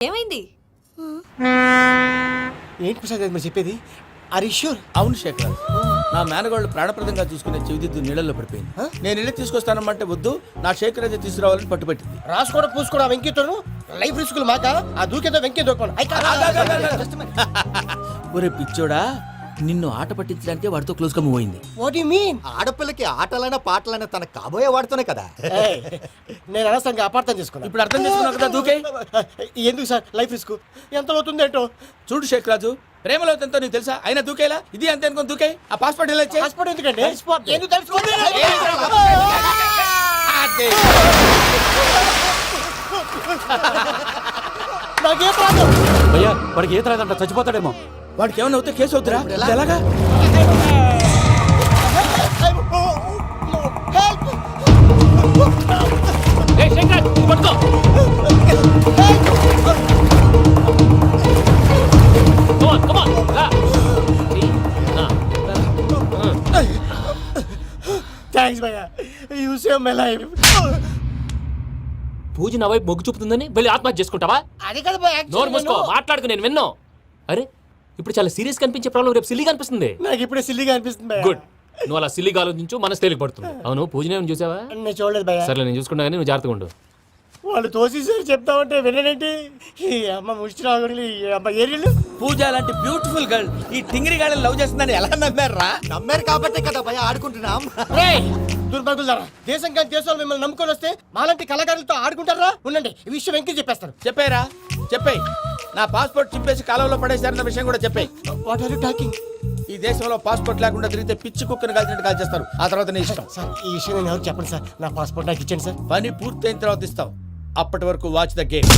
ఏమైంది? ఏంటి ప్రసాద్ గారు మీరు చెప్పేది? Are you sure? అవును శేఖర్, నా మేనగాళ్ళు ప్రాణప్రదంగా చూసుకునే చెవిదిద్దు నీళ్ళల్లో పడిపోయింది. నేను ఇల్లు తీసుకొస్తానమ్మంటే వద్దు, నా శేఖర్ అయితే తీసుకురావాలని పట్టుబట్టింది. రాసుకోవడం పూసుకోవడం వెంకీతోను లైఫ్ రిస్కులు మాక ఆ దూకేదో వెంకీ దూకోను. ఒరే పిచ్చోడా, నిన్ను ఆట పట్టించడానికి వాడితో క్లోజ్ గా మూవ్ అయింది. What you mean? ఆడపిల్లకి ఆటలైనా పాటలైనా తన కాబోయే వాడుతోనే కదా. నేను అనవసరంగా అపార్థం చేసుకున్నా. ఇప్పుడు అర్థం చేసుకున్నావు కదా దూకే. ఎందుకు సార్ లైఫ్ రిస్క్ ఎంత అవుతుంది ఏంటో? చూడు శేఖర్ రాజు, ప్రేమలో ఎంతో నీకు తెలుసా? అయినా దూకేలా? ఇది అంతే అనుకుని దూకే. ఆ పాస్పోర్ట్ ఎలా ఇచ్చే? పాస్పోర్ట్ ఎందుకండి? ఎందుకు తెలుసుకోండి? నాకేం ప్రాబ్లం? భయ్యా వాడికి ఈత రాదంట, చచ్చిపోతాడేమో. వాడికి ఏమైనా అవుతే కేసు అవుతురా? ఎలాగా? థ్యాంక్స్ భయ్యా, యు సేవ్ మై లైఫ్. పూజ నా వైపు మొగ్గు చూపుతుందని వెళ్ళి ఆత్మహత్య చేసుకుంటావా? అది కదా భయ్యా. నోరు మూసుకో, మాట్లాడుకు, నేను విన్నో. అరే ఇప్పుడు చాలా సీరియస్ కనిపించే ప్రాబ్లం రేపు సిల్లీగా అనిపిస్తుంది. నాకు ఇప్పుడే సిల్లీగా అనిపిస్తుంది భయ్యా. గుడ్, నువ్వు అలా సిల్లీగా ఆలోచించు, మనసు తేలిక పడుతుంది. అవును, పూజనే చూసావా? నేను చూడలేదు భయ్యా. సరే నేను చూసుకుంటా కానీ నువ్వు జాగ్రత్తగా ఉండు. వాళ్ళు తోసేసారు చెప్తామంటే విననేంటి? ఈ అమ్మ ముష్టి రాగుడి అమ్మ ఏరియలు. పూజ లాంటి బ్యూటిఫుల్ గర్ల్ ఈ టింగిరి గాళ్ళని లవ్ చేస్తుందని ఎలా నమ్మారా? నమ్మారు కాబట్టే కదా భయ ఆడుకుంటున్నాం. దుర్భగులారా, దేశం కానీ దేశాలు మిమ్మల్ని నమ్ముకొని వస్తే మాలాంటి కళాకారులతో ఆడుకుంటారా? ఉండండి, ఈ విషయం వెంకీ చెప్పేస్తారు. చెప్పారా? చెప్పేయ్. నా పాస్పోర్ట్ చింపేసి కాలంలో పడేశారన్న విషయం కూడా చెప్పేయ్. What are you talking? ఈ దేశంలో పాస్పోర్ట్ లేకుండా తిరిగితే పిచ్చి కుక్కను కాల్చినట్టు కాల్చేస్తారు. ఆ తర్వాత నీ ఇష్టం. సార్ ఈ విషయం నేను ఎవరు చెప్పండి సార్. నా పాస్పోర్ట్ నాకు ఇచ్చేయండి సార్. పని పూర్తయిన తర్వాత ఇస్తాం. అప్పటి వరకు వాచ్ ద గేమ్.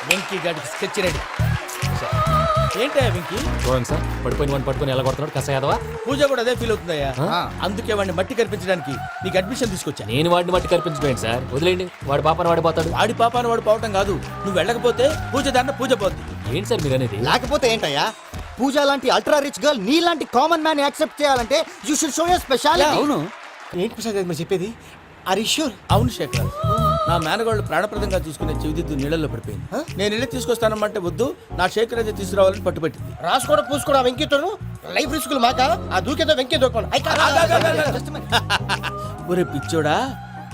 వెంకీ గాడికి స్కెచ్ రెడీ. ఏంటా వెంకీ? చూడండి సార్, పడిపోయిన వాడిని పట్టుకొని ఎలా కొడుతున్నాడు కస యాదవా. పూజ కూడా అదే ఫీల్ అవుతుందయ్యా. అందుకే వాడిని మట్టి కనిపించడానికి నీకు అడ్మిషన్ తీసుకొచ్చా. నేను వాడిని మట్టి కనిపించలేదు సార్, వదిలేండి. వాడి పాపను వాడిపోతాడు. వాడి పాపాను వాడు పోవటం కాదు, నువ్వు వెళ్ళకపోతే పూజ దాన్న పూజ పోద్ది. ఏంటి సార్ మీరు అనేది? లేకపోతే ఏంటయ్యా, పూజ లాంటి అల్ట్రా రిచ్ గర్ల్ నీ లాంటి కామన్ మ్యాన్ యాక్సెప్ట్ చేయాలంటే you should show your speciality. అవును. ఏంటి ప్రసాద్ గారు మీరు చెప్పేది? Are you sure? అవును శేఖర్, నా మేనగాళ్ళు ప్రాణప్రదంగా చూసుకునే చెవిదిద్దు నీళ్ళల్లో పడిపోయింది. నేను ఇల్లు తీసుకొస్తానమ్మంటే వద్దు, నా శేఖర్ అయితే తీసుకురావాలని పట్టుబట్టింది. రాసుకోవడం పూసుకోవడం వెంకీతోను లైఫ్ రిస్కులు మాక ఆ దూకేదో వెంకీ దూకోను. ఒరే పిచ్చోడా,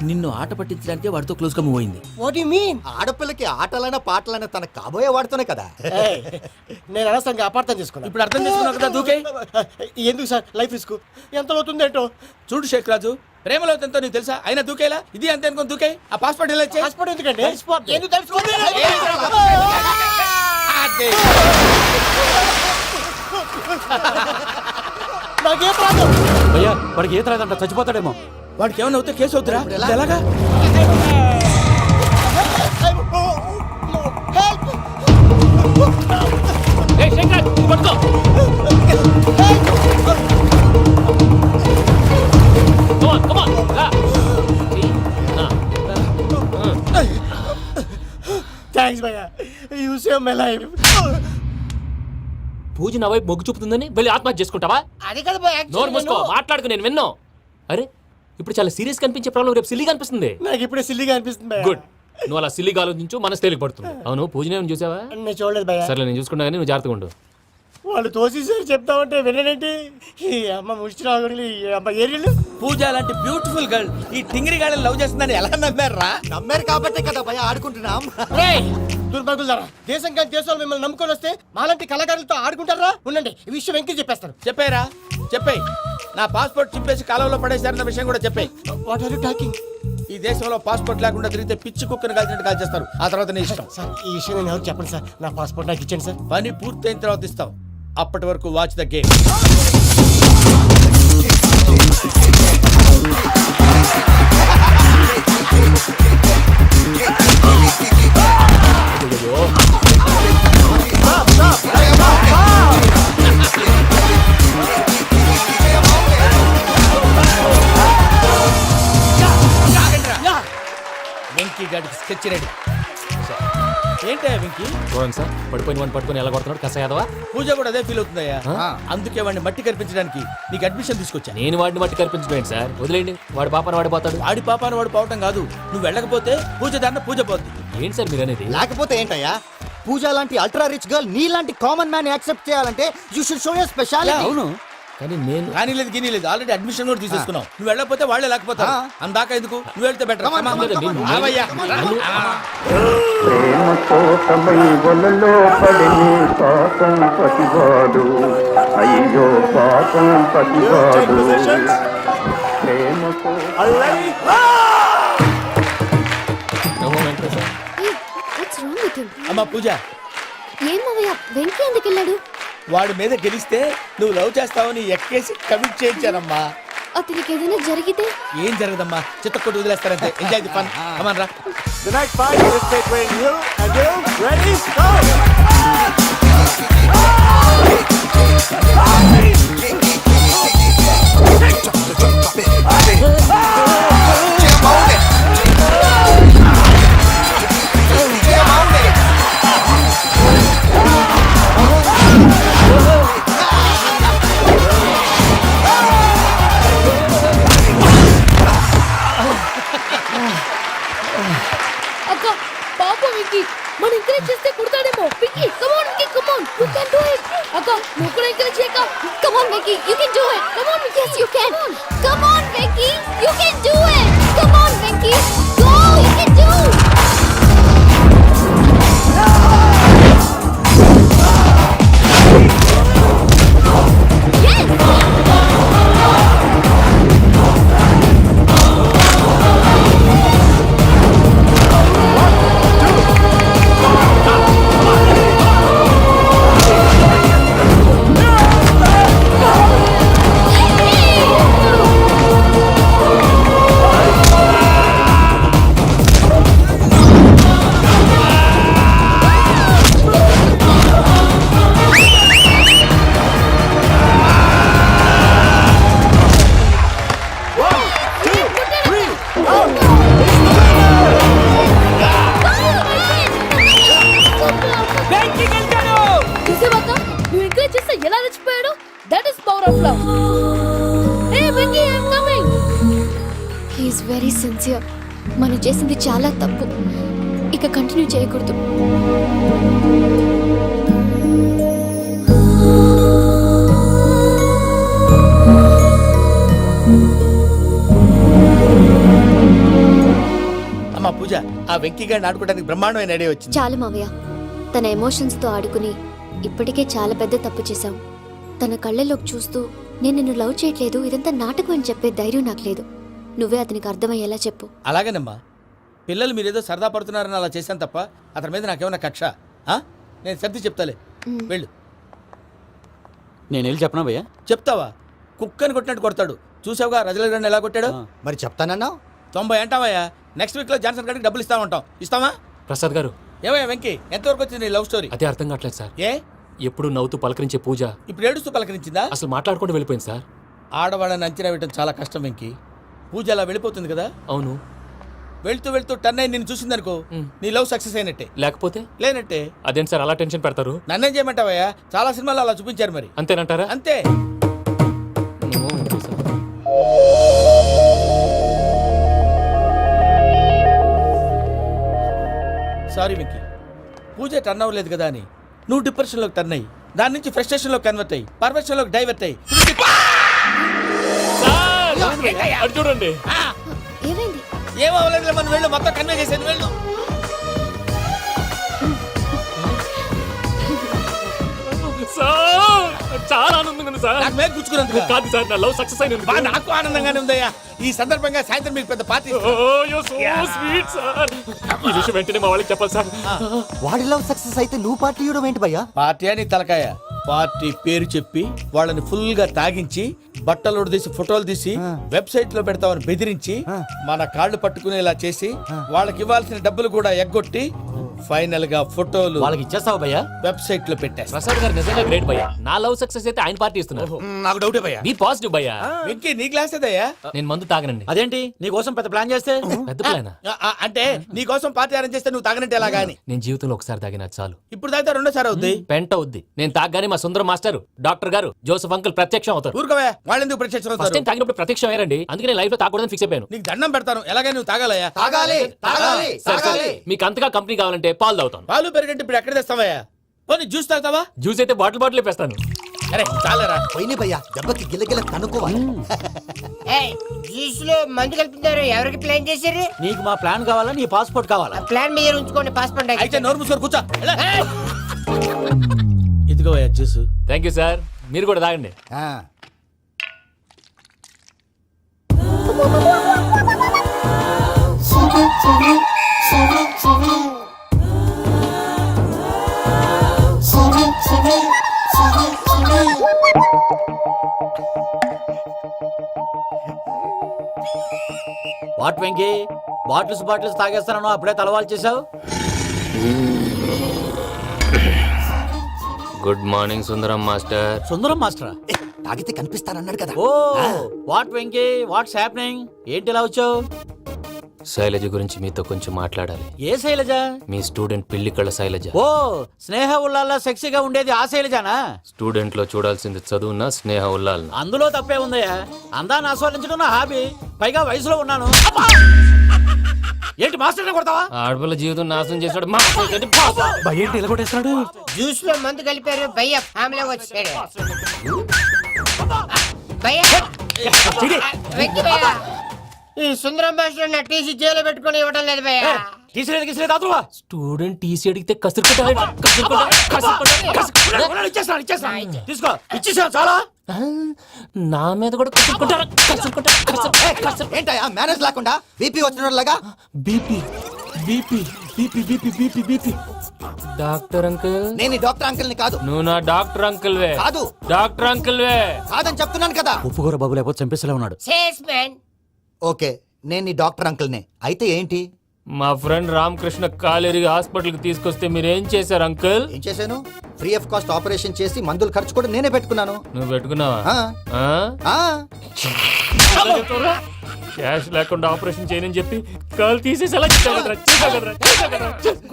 నిన్ను ఆట పట్టించడానికి వాడితో క్లోజ్ గా మూవ్ అయింది. What you mean? ఆడపిల్లకి ఆటలైనా పాటలైనా తన కాబోయే వాడుతోనే కదా. నేను అనవసరంగా అపార్థం చేసుకున్నా. ఇప్పుడు అర్థం చేసుకున్నావు కదా దూకే. ఎందుకు సార్ లైఫ్ రిస్క్ ఎంత అవుతుంది ఏంటో? చూడు శేఖర్ రాజు, ప్రేమలో ఎంతో నీకు తెలుసా? అయినా దూకేలా? ఇది అంతే అనుకుని దూకే. ఆ పాస్పోర్ట్ ఎలా ఇచ్చే? పాస్పోర్ట్ ఎందుకండి? ఎందుకు తెలుసుకోండి? నాకేం ప్రాబ్లం? భయ్యా వాడికి ఈత రాదంట, చచ్చిపోతాడేమో. వాడికి ఏమైనా అవుతే కేసు అవుతురా? ఎలాగా? థ్యాంక్స్ భయ్యా, యు సేవ్ మై లైఫ్. పూజ నా వైపు మొగ్గు చూపుతుందని వెళ్ళి ఆత్మహత్య చేసుకుంటావా? అది కదా భయ్యా. నోరు మూసుకో, మాట్లాడుకు, నేను విన్నో. అరే ఇప్పుడు చాలా సీరియస్ కనిపించే ప్రాబ్లం రేపు సిల్లీగా అనిపిస్తుంది. నాకు ఇప్పుడే సిల్లీగా అనిపిస్తుంది భయ్యా. గుడ్, నువ్వు అలా సిల్లీగా ఆలోచించు, మనసు తేలిక పడుతుంది. అవును, పూజనే చూసావా? నేను చూడలేదు భయ్యా. సరే నేను చూసుకుంటా కానీ నువ్వు జాగ్రత్తగా ఉండు. వాళ్ళు తోసేసారు చెప్తామంటే విననేంటి? ఈ అమ్మ ముష్టి రాగుడి అమ్మ ఏరియలు. పూజ లాంటి బ్యూటిఫుల్ గర్ల్ ఈ టింగిరి గాళ్ళని లవ్ చేస్తుందని ఎలా నమ్మారా? నమ్మారు కాబట్టే కదా భయ ఆడుకుంటున్నాం. దుర్భగులారా, దేశం కానీ దేశాలు మిమ్మల్ని నమ్ముకొని వస్తే మాలాంటి కళాకారులతో ఆడుకుంటారా? ఉండండి, ఈ విషయం వెంకీ చెప్పేస్తారు. చెప్పారా? చెప్పేయ్. నా పాస్పోర్ట్ చింపేసి కాలంలో పడేశారన్న విషయం కూడా చెప్పేయ్. What are you talking? ఈ దేశంలో పాస్పోర్ట్ లేకుండా తిరిగితే పిచ్చి కుక్కను కాల్చినట్టు కాల్చేస్తారు. ఆ తర్వాత నీ ఇష్టం. సార్ ఈ విషయం నేను ఎవరు చెప్పండి సార్. నా పాస్పోర్ట్ నాకు ఇచ్చేయండి సార్. పని పూర్తయిన తర్వాత ఇస్తాం. అప్పటి వరకు వాచ్ ద గేమ్. వెంకీ గాడికి స్కెచ్ రెడీ. ఏంటయ్యా వెంకీ? గోవింద్ సార్ పడిపోయిన వాడిని పట్టుకొని ఎలా కొడుతున్నాడు కస యాదవా? పూజ కూడా అదే ఫీల్ అవుతుందయ్యా. అందుకే వాడిని మట్టి కనిపించడానికి నీకు అడ్మిషన్ తీసుకొచ్చా. నేను వాడిని మట్టి కనిపించబోయింది సార్, వదిలేండి. వాడి పాపను వాడిపోతాడు. వాడి పాపాను వాడు పోవటం కాదు, నువ్వు వెళ్ళకపోతే పూజ దాన్న పూజ పోద్ది. ఏంటి సార్ మీరు అనేది? లేకపోతే ఏంటయ్యా, పూజ లాంటి అల్ట్రా రిచ్ గర్ల్ నీ లాంటి కామన్ మ్యాన్ యాక్సెప్ట్ చేయాలంటే you should show your speciality. అవును, కానీ నేను కానీ లేదు గిని లేదు, ఆల్రెడీ అడ్మిషన్ కూడా తీసేసుకున్నావు. నువ్వు వెళ్ళకపోతే వాళ్ళే లేకపోతారు. అందాక ఎందుకు, నువ్వు వెళ్తే బెటర్. ప్రేమ కోసమై వలలో పడిని పాపం పతివాడు, అయ్యో పాపం పతివాడు. ప్రేమ What's wrong with him? అమ్మా పూజ, ఏం మావయ్య వెంకీ ఎందుకు వెళ్ళాడు? వాడి మీద గెలిస్తే నువ్వు లవ్ చేస్తావని ఎక్కేసి కమిట్ చేయించానమ్మా. అతనికి ఏదైనా జరిగితే? ఏం జరగదమ్మా, చిత్తకొట్టు వదిలేస్తారంతే. Enjoy the fun. కమాన్ రా. The next fight is between you and you. Ready? Go! అక్క పాప వెంకీ మన ఎంకరేజ్ చేస్తే కుడతాడేమో. Venky come on Venky, come on, you can do it. అక్క నువ్వు కూడా ఎంకరేజ్ చేయక. Come on Venky, you can do it. Come on Venky, yes you can. Come on Venky, you can do it. Come on Venky, go, you can do. చూసావక్క, నువ్వు encourage చేస్తే ఎలా రెచ్చిపోయాడు. That is power of love. Hey Venky, I am coming. He is very sincere. మనం చేసింది చాలా తప్పు, ఇక కంటిన్యూ చేయకూడదు. అమ్మా పూజ, ఆ వెంకీ గారిని ఆడుకోవడానికి బ్రహ్మాండమైన ఐడియా వచ్చింది. చాలు మావయ్య, తన ఎమోషన్స్తో ఆడుకుని ఇప్పటికే చాలా పెద్ద తప్పు చేశాం. తన కళ్ళలోకి చూస్తూ నేను నిన్ను లవ్ చేయట్లేదు, ఇదంతా నాటకం అని చెప్పే ధైర్యం నాకు లేదు. నువ్వే అతనికి అర్థమయ్యేలా చెప్పు. అలాగేనమ్మా, పిల్లలు మీరేదో సరదా పడుతున్నారని అలా చేశాను తప్ప అతని మీద నాకేమన్నా కక్ష? నేను సర్ది చెప్తాలే, వెళ్ళు. నేను వెళ్ళి చెప్పనా భయ్యా? చెప్తావా? కుక్కని కొట్టినట్టు కొడతాడు. చూసావుగా రజల గండి ఎలా కొట్టాడు? మరి చెప్తానన్నావు. 90 అంటావయ్యా. నెక్స్ట్ వీక్ లో జాన్సన్ గారికి డబ్బులు ఇస్తా ఉంటాం. ఇస్తావా? ప్రసాద్ గారు, ఏమయ్యా వెంకీ, ఎంతవరకు వచ్చింది నీ లవ్ స్టోరీ? అదే అర్థం కావట్లేదు సార్. ఏ ఎప్పుడు నవ్వుతూ పలకరించే పూజ ఇప్పుడు ఏడుస్తూ పలకరించిందా? అసలు మాట్లాడుకుంటూ వెళ్ళిపోయింది సార్. ఆడవాళ్ళని అంచనా వేయడం చాలా కష్టం వెంకీ. పూజ అలా వెళ్ళిపోతుంది కదా. అవును, వెళ్తూ వెళ్తూ టర్న్ అయి నిన్ను చూసిందనుకో, నీ లవ్ సక్సెస్ అయినట్టే. లేకపోతే లేనట్టే. అదేంటి సార్ అలా టెన్షన్ పెడతారు? నన్నేం చేయమంటావయ్యా, చాలా సినిమాలు అలా చూపించారు మరి. అంతేనంటారా? అంతే. ఏమో, ఓకే సార్. సారీ వెంకీ, పూజ టర్న్ అవ్వలేదు కదా అని నువ్వు డిప్రెషన్లోకి టర్న్ అయ్యి దాని నుంచి ఫ్రస్ట్రేషన్లోకి కన్వర్ట్ అయ్యి పర్వర్షన్లోకి డైవర్ట్ అయ్యి అటు చూడండి. ఏమైంది? ఏమవ్వలేదు, మనం వెళ్ళు, మొత్తం కన్వే చేసేది, వెళ్ళు. సార్ చాలా ఆనందంగా ఉంది సార్. నాకు మీద కూర్చుకున్నందుకు కాదు సార్, నా లవ్ సక్సెస్ అయినందుకు. నాకు ఆనందంగానే ఉందయ్యా. ఈ సందర్భంగా సాయంత్రం మీకు పెద్ద పార్టీ. Sweet sir. ఈ విషయం వెంటనే మా వాళ్ళకి చెప్పాలి సార్. వాడి లవ్ సక్సెస్ అయితే నువ్వు పార్టీ ఇవ్వడం ఏంటి భయ్యా? పార్టీ అని తలకాయ. పార్టీ పేరు చెప్పి వాళ్ళని ఫుల్ గా తాగించి బట్టలు తీసి ఫోటోలు తీసి వెబ్సైట్ లో పెడతామని బెదిరించి మన కాళ్ళు పట్టుకునేలా చేసి వాళ్ళకి ఇవ్వాల్సిన డబ్బులు కూడా ఎగ్గొట్టి ఫైనల్ గా ఫోటోలు వాళ్ళకి ఇచ్చేస్తావా భయ్యా? వెబ్సైట్ లో పెట్టేస్తా. ప్రసాద్ గారు నిజంగా గ్రేట్ భయ్యా. నా లవ్ సక్సెస్ అయితే ఆయన పార్టీ ఇస్తున్నారు. నాకు డౌటే భయ్యా. బీ పాజిటివ్ భయ్యా. వెంకీ నీ గ్లాస్ ఏదయ్యా? నేను మందు తాగనండి. అదేంటి నీ కోసం పెద్ద ప్లాన్ చేస్తే? పెద్ద ప్లానా? అంటే నీ కోసం పార్టీ అరేంజ్ చేస్తే నువ్వు తాగనంటే ఎలాగా అని. నేను జీవితంలో ఒకసారి తాగినా చాలు. ఇప్పుడు తాగితే రెండోసారి అవుద్ది. పెంట అవుద్ది. నేను తాగగానే మా సుందరం మాస్టర్, డాక్టర్ గారు, జోసెఫ్ అంకుల్ ప్రత్యక్షం అవుతారు. ఊరుకోవే, వాళ్ళెందుకు ప్రత్యక్షం ఫస్ట్ అవుతారు? టైం తాగినప్పుడు ప్రత్యక్షం అయ్యారండి. అందుకే నేను లైఫ్ లో తాగకూడదని ఫిక్స్ అయిపోయాను. నీకు దండం పెడతాను, ఎలాగైనా నువ్వు తాగాలయ్యా. తాగాలి తాగాలి సరే సరే, తాగాలి. మీకు అంతగా కంపెనీ కావాలంటే పాలు తాగుతాను. పాలు పెరిగంటే ఇప్పుడు ఎక్కడ తెస్తావయ్యా? పోనీ జ్యూస్ తాగుతావా? జ్యూస్ అయితే బాటిల్ వేస్తాను. అరే చాలరా. పోయిన భయ్యా దెబ్బకి గిల్లగిల్ల తనుకోవాలి. జ్యూస్ లో మందు కలుపుతున్నారు. ఎవరికి ప్లాన్ చేశారు? నీకు మా ప్లాన్ కావాలా, నీ పాస్పోర్ట్ కావాలా? ప్లాన్ మీద ఉంచుకోండి, పాస్పోర్ట్ అయితే నోరు మూసుకొని కూర్చో. ఇదిగోవయ్యా జ్యూస్. Thank you sir. మీరు కూడా తాగండి. ఆ, వాట్ వెంకీ, బాటిల్స్ తాగేస్తానో అప్పుడే తలవాలు చేసావు. Good morning Sundaram master. Sundaram మాస్టరా? ఏ, తాగితే కనిపిస్తారన్నాడు కదా. Oh what Venky, what's happening? ఏంటి ఇలా వచ్చావు? శైలజ గురించి మీతో కొంచెం మాట్లాడాలి. ఏ శైలజ? మీ స్టూడెంట్ పిల్లి కళ్ళ శైలజ. ఓ స్నేహ ఉల్లాల్లో సెక్సీగా ఉండేది ఆ శైలజానా? స్టూడెంట్ లో చూడాల్సింది చదువున స్నేహ ఉల్లాలన. అందులో తప్పే ఉందయ్యా. అందాన్ని ఆస్వాదించడం నా హాబీ. పైగా వయసులో ఉన్నాను. అబ్బా! ఏంటి మాస్టర్ కొడతావా? ఆడపిల్ల జీవితం నాశనం చేశాడు. ఏంటి ఇలా కొట్టేస్తున్నాడు? జ్యూస్ లో మందు కలిపారు. భయ్య ఫ్యామిలీ వచ్చాడు. భయ్య వెక్కి భయ్య, ఈ సుందరం మాస్టర్ నా టీసీ జైలు పెట్టుకొని ఇవ్వడం లేదు భయ్య. తీసిలేదు అదువా. స్టూడెంట్ టీసీ అడిగితే ఇచ్చేస్తాను తీసుకో. ఇచ్చేసాను చాలా. నా మీద కూడా కసురుకుంటారా? ఏంటయ్యా మేనేజ్ లేకుండా బీపీ వచ్చినలాగా? BP BP BP BP BP BP. Doctor uncle, నేను ఈ డాక్టర్ అంకుల్ ని కాదు. నువ్వు నా డాక్టర్ అంకుల్ వే. కాదు. డాక్టర్ అంకుల్ వే. కాదని చెప్తున్నాను కదా. ఉప్పుకూర బాబు లేకపోతే చంపేసేలా ఉన్నాడు. Sales man. ఓకే, నేను ఈ డాక్టర్ అంకుల్ నే. అయితే ఏంటి? మా ఫ్రెండ్ రామకృష్ణ కాలేరికి హాస్పిటల్ కి తీసుకొస్తే మీరేం చేశారు అంకుల్? ఏం చేశాను? ఫ్రీ ఆఫ్ కాస్ట్ ఆపరేషన్ చేసి మందులు ఖర్చు కూడా నేనే పెట్టుకున్నాను. నువ్వు పెట్టుకున్నావా? ఆ, ఆ? ఆ, క్యాష్ లేకుండా ఆపరేషన్ చేయనని చెప్పి కాల్ తీసేసి ఎలా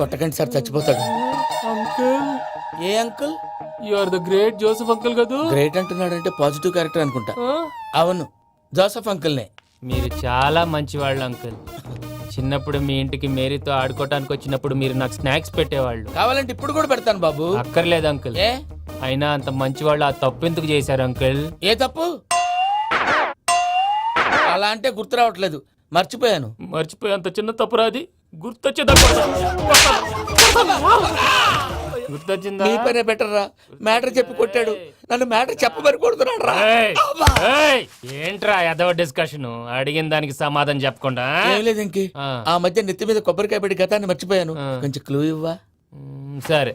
కొట్టకండి సార్, చచ్చిపోతాడు. అంకుల్, ఏ uncle? You are the great Joseph uncle కదా? గ్రేట్ అంటున్నాడంటే పాజిటివ్ క్యారెక్టర్ అనుకుంటా. అవును, జోసఫ్ అంకుల్నే. మీరు చాలా మంచివాళ్ళు అంకుల్. చిన్నప్పుడు మీ ఇంటికి మేరీతో ఆడుకోవటానికి వచ్చినప్పుడు మీరు నాకు స్నాక్స్ పెట్టేవాళ్ళు. కావాలంటే ఇప్పుడు కూడా పెడతాను బాబు. అక్కర్లేదు అంకుల్. ఏ అయినా అంత మంచివాళ్ళు ఆ తప్పు ఎందుకు చేశారు అంకుల్? ఏ తప్పు? అలా అంటే గుర్తు రావట్లేదు, మర్చిపోయాను. మర్చిపోయి అంత చిన్న తప్పు రాది గుర్తొచ్చిందా? మీ పనే బెటర్ రా. మ్యాటర్ చెప్పి కొట్టాడు, నన్ను మ్యాటర్ చెప్పమని కొడుతున్నాడు రా. ఏయ్, ఏయ్, ఏంట్రా ఎదవ డిస్కషన్? అడిగిన దానికి సమాధానం చెప్పకుండా? ఏం లేదు ఇంకే. ఆ. ఆ మధ్య నెత్తి మీద కొబ్బరికాయ పెట్టి గతాన్ని మర్చిపోయాను. ఆ. కొంచెం క్లూ ఇవ్వా? సరే,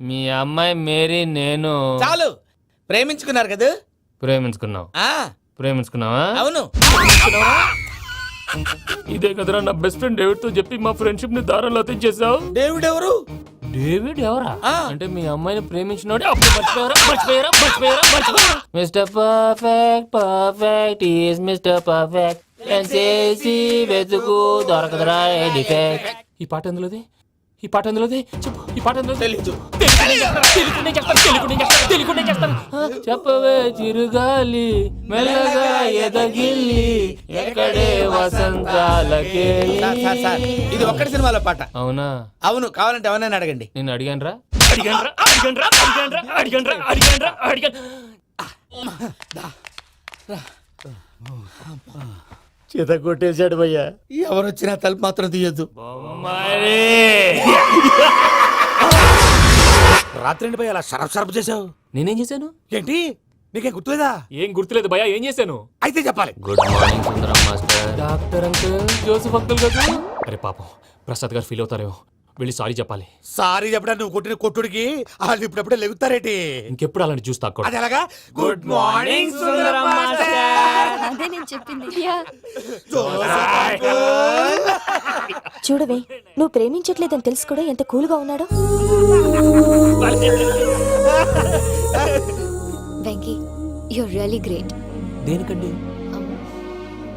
మీ అమ్మాయి మేరీ నేను చాలు, ప్రేమించుకున్నారు కదా? ప్రేమించుకున్నావు. ఆ ప్రేమించుకున్నావా? అవును. ఇదే కదరా నా బెస్ట్ ఫ్రెండ్ డేవిడ్ తో చెప్పి మా ఫ్రెండ్షిప్ ని దారంలో తెచ్చేసావు. డేవిడ్ ఎవరు? డేవిడ్ ఎవరా? ఆ. అంటే మీ అమ్మాయిని ప్రేమించినోడు అప్పుడు మర్చిపోయారా? Mister perfect perfect is mister perfect చేసి వెతుకు దొరకదురా డిఫెక్ట్. ఈ పాట ఎందులోది? చెప్పు. ఈ పాట ఎందులో? తెలీదు. తెలుగునే చెప్తాను. చెప్పవే చిరుగాలి మెల్లగా ఎదగిల్లి ఎక్కడే వసంతాలకే. సార్, ఇది ఒక్కటి సినిమాలో పాట. అవునా? అవును, కావాలంటే ఎవరైనా అడగండి. నేను అడిగాను. చేత కొట్టేశాడు భయ్యా. ఎవరు వచ్చినా తలుపు మాత్రం తీయద్దు. రాత్రి భయ్య అలా షరఫ్ చేసావు. నేనేం చేశాను? ఏంటి నీకేం గుర్తులేదా? ఏం గుర్తులేదు భయ్యా. ఏం చేశాను? అయితే చెప్పాలి. Good morning Sundaram master. Doctor uncle, Joseph uncle కదా? అరే పాపం, ప్రసాద్ గారు ఫీల్ అవుతారేమో. వెళ్ళి సారీ చెప్పాలి. సారీ చెప్పడా? నువ్వు కొట్టిన కొట్టుడికి వాళ్ళు ఇప్పుడప్పుడే లెగుతారేటి? ఇంకెప్పుడు అలాంటి జ్యూస్ తాక్కూడదు. అది ఎలాగా? Good morning Sundaram master. అదే నేను చెప్పింది. Joseph uncle. చూడవే, నువ్వు ప్రేమించట్లేదని తెలుసు కూడా ఎంత కూల్గా ఉన్నాడో. Venky, you're really great. దేనికండి?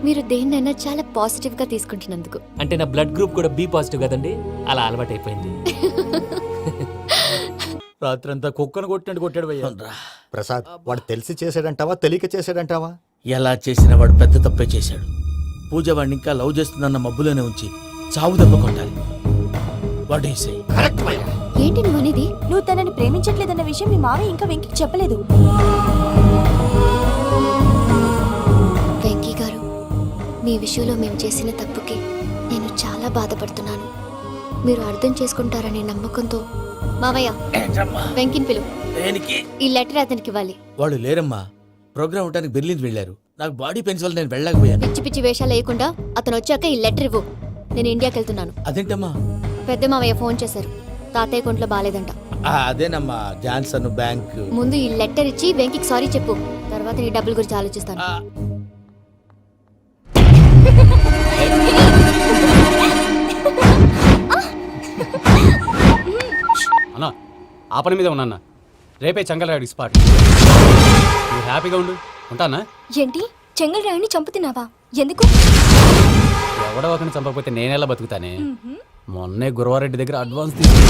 మీరు దేన్నైనా చాలా పాజిటివ్ గా తీసుకుంటున్నందుకు. అంటే నా బ్లడ్ గ్రూప్ కూడా బి పాజిటివ్ కదండి, అలా అలవాటైపోయింది. రాత్రంతా కుక్కను కొట్టినట్టు కొట్టాడు భయ్యా. ప్రసాద్, వాడు తెలిసి చేసాడంటావా తెలియక చేసాడంటావా? ఎలా చేసిన వాడు పెద్ద తప్పే చేశాడు. పూజ వాడిని ఇంకా లవ్ చేస్తుందన్న మబ్బులోనే ఉంచి చావు దెబ్బ కొట్టాలి. What you say? ఏంటి నువ్వు అనేది? నువ్వు తనని ప్రేమించట్లేదన్న విషయం మీ మావయ్య ఇంకా వెంకికి చెప్పలేదు. వెంకీ గారు, మీ విషయంలో మేము చేసిన తప్పుకి నేను చాలా బాధపడుతున్నాను. మీరు అర్థం చేసుకుంటారనే నమ్మకంతో మావయ్య వెంకిని పిలువు. దేనికి? ఈ లెటర్ అతనికి ఇవ్వాలి. వాళ్ళు లేరమ్మా, ప్రోగ్రామ్ ఉండడానికి బెర్లిన్ వెళ్ళారు. నాకు బాడీ పెయిన్స్ వల్ల నేను వెళ్ళలేకపోయాను. పిచ్చి పిచ్చి వేషాలు వేయకుండా అతను వచ్చాక ఈ లెటర్ ఇవ్వు. నేను ఇండియాకి వెళ్తున్నాను. అదేంటమ్మా? పెద్ద మావయ్య ఫోన్ చేశారు. తాతయ్య కొంట్లో బాలేదంట. అదేనమ్మా, జాన్సన్ బ్యాంక్. ముందు ఈ లెటర్ ఇచ్చి వెంకికి సారీ చెప్పు. తర్వాత నీ డబ్బుల గురించి ఆలోచిస్తాను. అన్నా ఆ పని మీద ఉన్నా. రేపే చంగలరాయుడికి స్పాట్. నువ్వు హ్యాపీగా ఉండు. ఉంటానా? ఏంటి, చెంగల్రాయుడిని చంపుతున్నావా? ఎందుకు? ఎవడో ఒకరిని చంపకపోతే నేనెలా బతుకుతానే. మొన్నే గురవారెడ్డి దగ్గర అడ్వాన్స్ తీసుకు.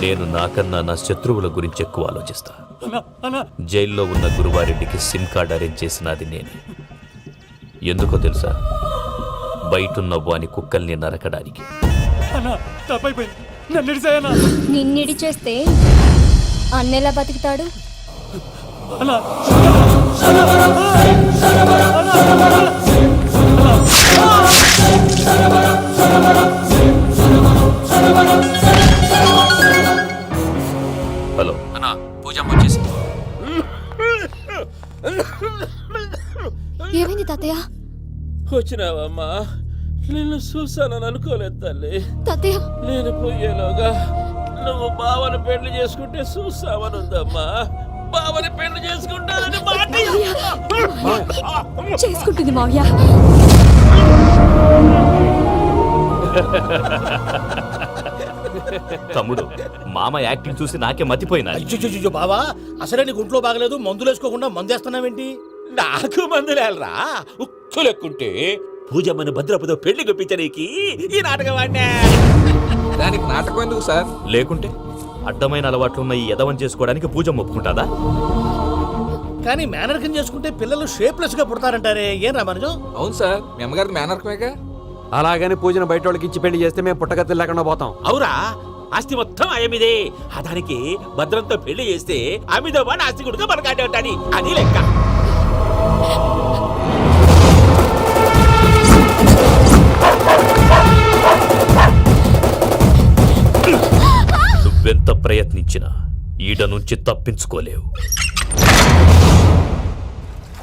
నేను నాకన్నా నా శత్రువుల గురించి ఎక్కువ ఆలోచిస్తా. జైల్లో ఉన్న గురువారెడ్డికి సిమ్ కార్డ్ అరేంజ్ చేసినది నేనే. ఎందుకో తెలుసా? బయటున్న వాని కుక్కల్ని నరకడానికి. నిన్నిడి చేస్తే అన్నెలా బతుకుతాడు? హలో అన్నా, పూజమ్మ వచ్చేసింది. ఏమైంది తాతయ్య? వచ్చినావమ్మా? నిన్ను చూసానని అనుకోలేదు తల్లి. తాతయ్య, నేను పోయేలోగా నువ్వు బావని పెళ్లి చేసుకుంటే చూసావని ఉందమ్మా. బావని పెళ్లి చేసుకుంటానని మాట. చేసుకుంటుంది మావయ్య. తమ్ముడు, మామ యాక్టింగ్ చూసి నాకే మతిపోయినా. అయ్యో బావా, అసలే నీకు ఒంట్లో బాగలేదు, మందులు వేసుకోకుండా మందు వేస్తున్నావేంటి? నాకు మందులేలరా, ఉక్కు లెక్కుంటే పూజమ్మని భద్రపదో పెళ్లి గొప్పించడానికి ఈ నాటకం ఆడినా. దానికి నాటకం ఎందుకు సార్? లేకుంటే అడ్డమైన అలవాట్లున్న ఈ యదవం చేసుకోవడానికి పూజమ్మ ఒప్పుకుంటాదా? కానీ మేనర్కం చేసుకుంటే పిల్లలు షేప్లెస్ గా పుడతారంటారే, ఏం రామానుజం? అవును సార్, మీ అమ్మగారిది మేనర్కమేగా. అలాగని పూజను బయట వాళ్ళకి ఇచ్చి పెళ్లి చేస్తే మేము పుట్టగతి లేకుండా పోతాం. అవురా, ఆస్తి మొత్తం ఆయమిదే. ఆ దానికి భద్రంతో పెళ్లి చేస్తే ఆమెతో పాటు ఆస్తి కూడా మనకాడే ఉంటాని, అది లెక్క. నువ్వెంత ప్రయత్నించినా ఈడ నుంచి తప్పించుకోలేవు.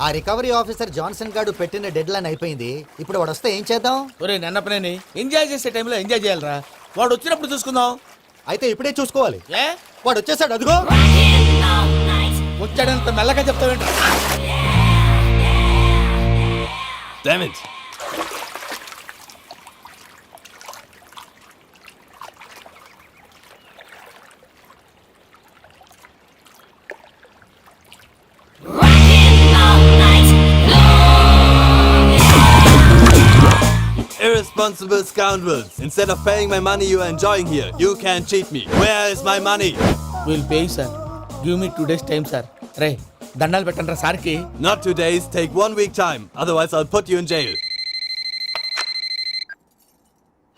ఆ రికవరీ ఆఫీసర్ జాన్సన్ గారు పెట్టిన డెడ్ లైన్ అయిపోయింది. ఇప్పుడు వాడు వస్తే ఏం చేద్దాం? ఒరే నన్నపనేని, ఎంజాయ్ చేసే టైంలో ఎంజాయ్ చేయాలరా. వాడు వచ్చినప్పుడు చూసుకుందాం. అయితే ఇప్పుడే చూసుకోవాలి. ఏ వాడు వచ్చేసాడు, అదిగో. వచ్చాడంత మెల్లగా చెప్తావేంట? Irresponsible scoundrels. Instead of paying my money you are enjoying here, you can't cheat me. Where is my money? Will pay sir. Give me 2 days time sir. రే దండాలు పెట్టండి సార్కి. Not 2 days, take 1 week time. Otherwise I'll put you in jail.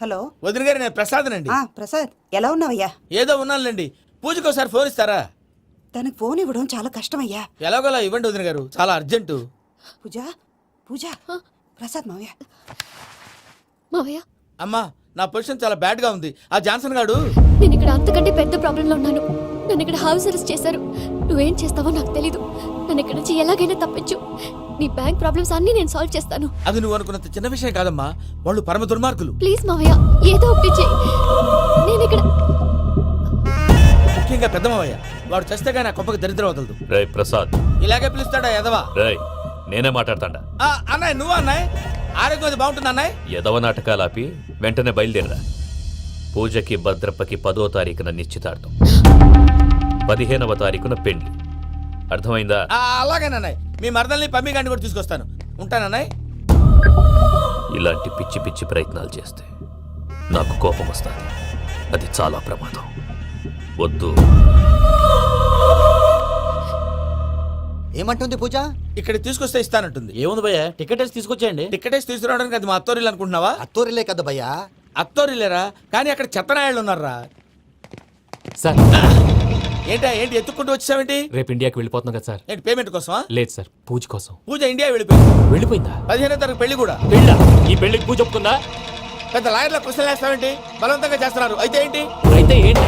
Hello వదిన గారు, నేను ప్రసాదనండి. ప్రసాద్, ఎలా ఉన్నావయ్యా? ఏదో ఉన్నానులేండి. పూజకి ఒకసారి ఫోన్ ఇస్తారా? తనకు ఫోన్ ఇవ్వడం చాలా కష్టమయ్యా. ఎలాగోలా ఇవ్వండి వదిన గారు, చాలా అర్జెంటు. పూజ, ప్రసాద్ మావయ్య. మావయ్య, అమ్మా నా పొజిషన్ చాలా బ్యాడ్ గా ఉంది. ఆ జాన్సన్ గాడు నేను ఇక్కడ అంతకంటే పెద్ద ప్రాబ్లంలో ఉన్నాను. నన్ను ఇక్కడ హౌస్ అరెస్ట్ చేశారు. నువ్వేం చేస్తావో నాకు తెలీదు. నన్ను ఇక్కడ నుంచి ఎలాగైనా తప్పించు. నీ బ్యాంక్ ప్రాబ్లమ్స్ అన్ని నేను సాల్వ్ చేస్తాను. అది నువ్వు అనుకున్నంత చిన్న విషయం కాదమ్మా. వాళ్ళు పరమ దుర్మార్గులు. ప్లీజ్ మావయ్య, ఏదో ఒకటి చెయ్యి. నేను ఇక్కడ ముఖ్యంగా పెద్ద మావయ్య, వాడు చస్తే కానీ ఆ కొంపకి దరిద్రం వదలదు. రే ప్రసాద్, ఇలాగే పిలుస్తాడా ఎదవా? రే నేనే మాట్లాడతాడా? అన్నయ్య నువ్వు అన్నయ్య, ఆరోగ్యం అది బాగుంటుంది అన్నయ్య. ఎదవ నాటకాలు ఆపి వెంటనే బయలుదేరరా. పూజకి భద్రప్పకి 10వ తారీఖున నిశ్చితార్థం, 15వ తారీఖున పెళ్లి. అర్థమైందా? అలాగేనన్నయ్య. మీ మరదల్ని పమ్మి గండి కూడా తీసుకొస్తాను. ఉంటానన్నయ్య. ఇలాంటి పిచ్చి పిచ్చి ప్రయత్నాలు చేస్తే నాకు కోపం వస్తుంది. అది చాలా ప్రమాదం. వద్దు. ఏమంటుంది పూజ? ఇక్కడ తీసుకొస్తే ఇస్తానంటుంది. ఏముంది భయ్య, టికెట్ వేసి తీసుకొచ్చేయండి. టికెట్ వేసి తీసుకురావడానికి అది మా అత్తోరిల్లు అనుకుంటున్నావా? అత్తోరిలే కదా భయ్యా. అత్తోరిల్లేరా, కానీ అక్కడ చెత్తనాయాళ్ళు ఉన్నారా. సార్ ఏంటి ఎత్తుక్కుంటూ వచ్చావేంటి? రేపు ఇండియాకి వెళ్ళిపోతున్నాం కదా సార్. ఏంటి పేమెంట్ కోసమా? లేదు సార్, పూజ కోసం. పూజ ఇండియా వెళ్ళిపోయింది. వెళ్ళిపోయిందా? 15వ తారీఖు పెళ్లి కూడా. పెళ్ళా? ఈ పెళ్లికి పూజ ఒప్పుకుందా? పెద్ద లాయర్ల క్వశ్చన్ వేస్తావేంటి? బలవంతంగా చేస్తున్నారు. అయితే ఏంటి? అయితే ఏంటి?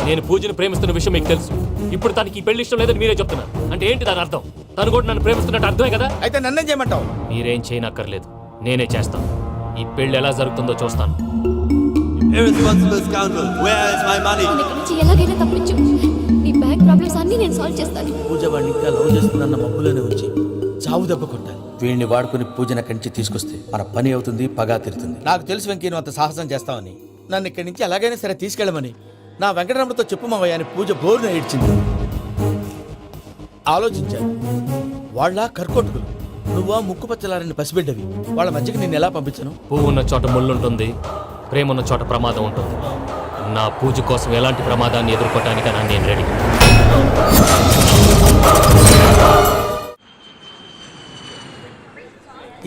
నేను పూజను ప్రేమిస్తున్న విషయం మీకు తెలుసు. ఇప్పుడు తనకి ఈ పెళ్లి ఇష్టం లేదని మీరే చెప్తున్నారు. అంటే ఏంటి దాని అర్థం? తను కూడా నన్ను ప్రేమిస్తున్నట్టు అర్థమే కదా? అయితే నన్నేం చేయమంటావు? మీరేం చేయనక్కర్లేదు, నేనే చేస్తాను. ఈ పెళ్లి ఎలా జరుగుతుందో చూస్తాను. Irresponsible scoundrel, where is my money? నన్ను ఇక్కడ నుంచి ఎలాగైనా తప్పించు. నీ బ్యాంక్ ప్రాబ్లమ్స్ అన్ని నేను సాల్వ్ చేస్తాను. పూజ వాడిని ఇంకా లవ్ చేస్తుందన్న మబ్బులోనే ఉంచి చావు దెబ్బ కొట్టాలి. వీడిని వాడుకుని పూజన కంచి తీసుకొస్తే మన పని అవుతుంది, పగా తీరుతుంది. నాకు తెలుసు వెంకీ నువ్వు అంత సాహసం చేస్తావని. నన్ను ఇక్కడి నుంచి ఎలాగైనా సరే తీసుకెళ్ళమని నా వెంకటరమణతో చెప్పు మావయ్య అని పూజ బోరున ఏడ్చింది. ఆలోచించాను. వాళ్ళ కర్కోటకులు, నువ్వా ముక్కు పచ్చలారని పసిబిడ్డవి. వాళ్ళ మధ్యకి నేను ఎలా పంపించను? పువ్వు ఉన్న చోట ముళ్ళు ఉంటుంది, ప్రేమ ఉన్న చోట ప్రమాదం ఉంటుంది. నా పూజ కోసం ఎలాంటి ప్రమాదాన్ని ఎదుర్కోవటానికైనా నేను రెడీ.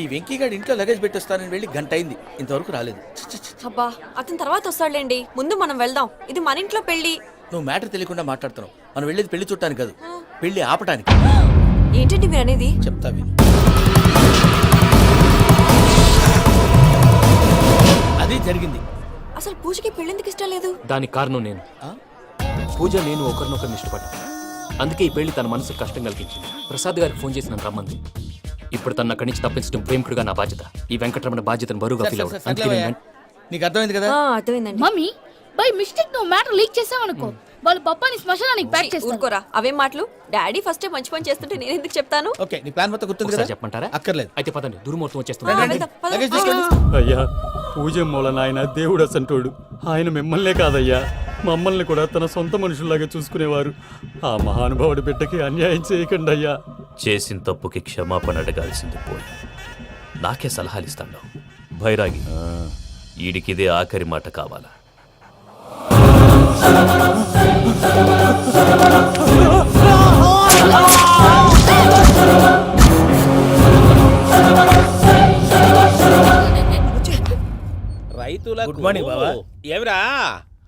ఈ వెంకీగాడి ఇంట్లో లగేజ్ పెట్టొస్తానని వెళ్ళి గంట అయింది, ఇంతవరకు రాలేదు. అబ్బా, అతని తర్వాత వస్తాడులేండి. ముందు మనం వెళ్దాం. ఇది మన ఇంట్లో పెళ్లి. నువ్వు మ్యాటర్ తెలియకుండా మాట్లాడుతున్నావు. మనం వెళ్ళేది పెళ్లి చుట్టానికి కాదు, పెళ్లి ఆపటానికి. ఏంటండి మీరు అనేది? చెప్తా విను. అది జరిగింది. అసలు పూజకి పెళ్ళెందుకు ఇష్టం లేదు? దానికి కారణం నేను. పూజ నేను ఒకరినొకరిని ఇష్టపడ్డా. అందుకే ఈ పెళ్లి తన మనసుకు కష్టం కలిగించింది. ప్రసాద్ గారికి ఫోన్ చేసి నన్ను రమ్మంది. ఇప్పుడు తన అక్కడి నుంచి తప్పించడం ప్రేమికుడుగా నా బాధ్యత. ఈ వెంకటరమణ బాధ్యతను బరువుగా ఫీల్ అవ్వడం. అందుకే నేను నీకు అర్థమైంది కదా? అర్థమైందండి. మమ్మీ, బై మిస్టేక్ నువ్వు మ్యాటర్ లీక్ చేసావనుకో, వాళ్ళ పప్పాని శ్మశానానికి ప్యాక్ చేస్తారు. ఊరుకోరా, అవేం మాటలు. డాడీ ఫస్ట్ మంచి పని చేస్తుంటే నేను ఎందుకు చెప్తాను? ఓకే, నీ ప్లాన్ మొత్తం గుర్తుంది ఒకసారి కదా? చెప్పమంటారా? అక్కర్లేదు. అయితే పదండి, దుర్ముహూర్తం ఆ, వచ్చేస్తుంది. వెళ్దాం, పద. లగేజ్ తీసుకెళ్ళు. అయ్యా, పూజ మూలన ఆయన దేవుడు అసంటోడు. ఆయన మిమ్మల్నే కాదయ్యా, మమ్మల్ని కూడా తన సొంత మనుషుల్లాగా చూసుకునేవారు. ఆ మహానుభావుడి బిడ్డకి అన్యాయం చేయకండి అయ్యా. చేసిన తప్పుకి క్షమాపణ అడగాల్సింది పోయి నాకే సలహాలు ఇస్తాడు భైరాగి. ఈడికిదే ఆఖరి మాట కావాలా? రైతులకు గుడ్ మార్నింగ్ బావా. ఏమిరా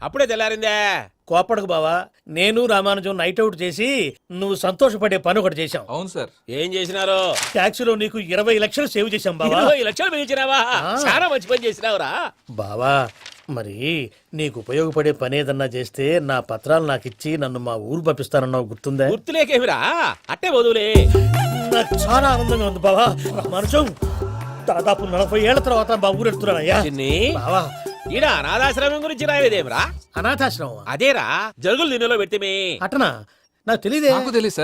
అప్పుడే తెల్లారిందే? కోపడకు బావా, నేను రామానుజం నైట్ అవుట్ చేసి నువ్వు సంతోషపడే పని ఒకటి చేశాం. అవును సార్. ఏం చేసినారు? ట్యాక్సీలో నీకు 20 లక్షలు సేవ్ చేశాం బావా. 20 లక్షలు మిగిల్చినావా? చాలా మంచి పని చేసినావురా బావా, మరి నీకు ఉపయోగపడే పని ఏదన్నా చేస్తే నా పత్రాలు నాకు ఇచ్చి నన్ను మా ఊరు పంపిస్తానన్నావు, గుర్తుందా? గుర్తులేకేమిరా, అట్టే వదులే. నాకు చాలా ఆనందంగా ఉంది బావా. రామానుజం, దాదాపు 40 ఏళ్ల తర్వాత మా ఊరు ఎడుతున్నానయ్యా. చిన్ని, బావా, ఈడ అనాథాశ్రమం గురించి రాయలేదేమిరా? అనాథాశ్రమం అదేరా, జరుగులు నిన్నలో పెట్టిమే. అటనా? నాకు తెలీదే.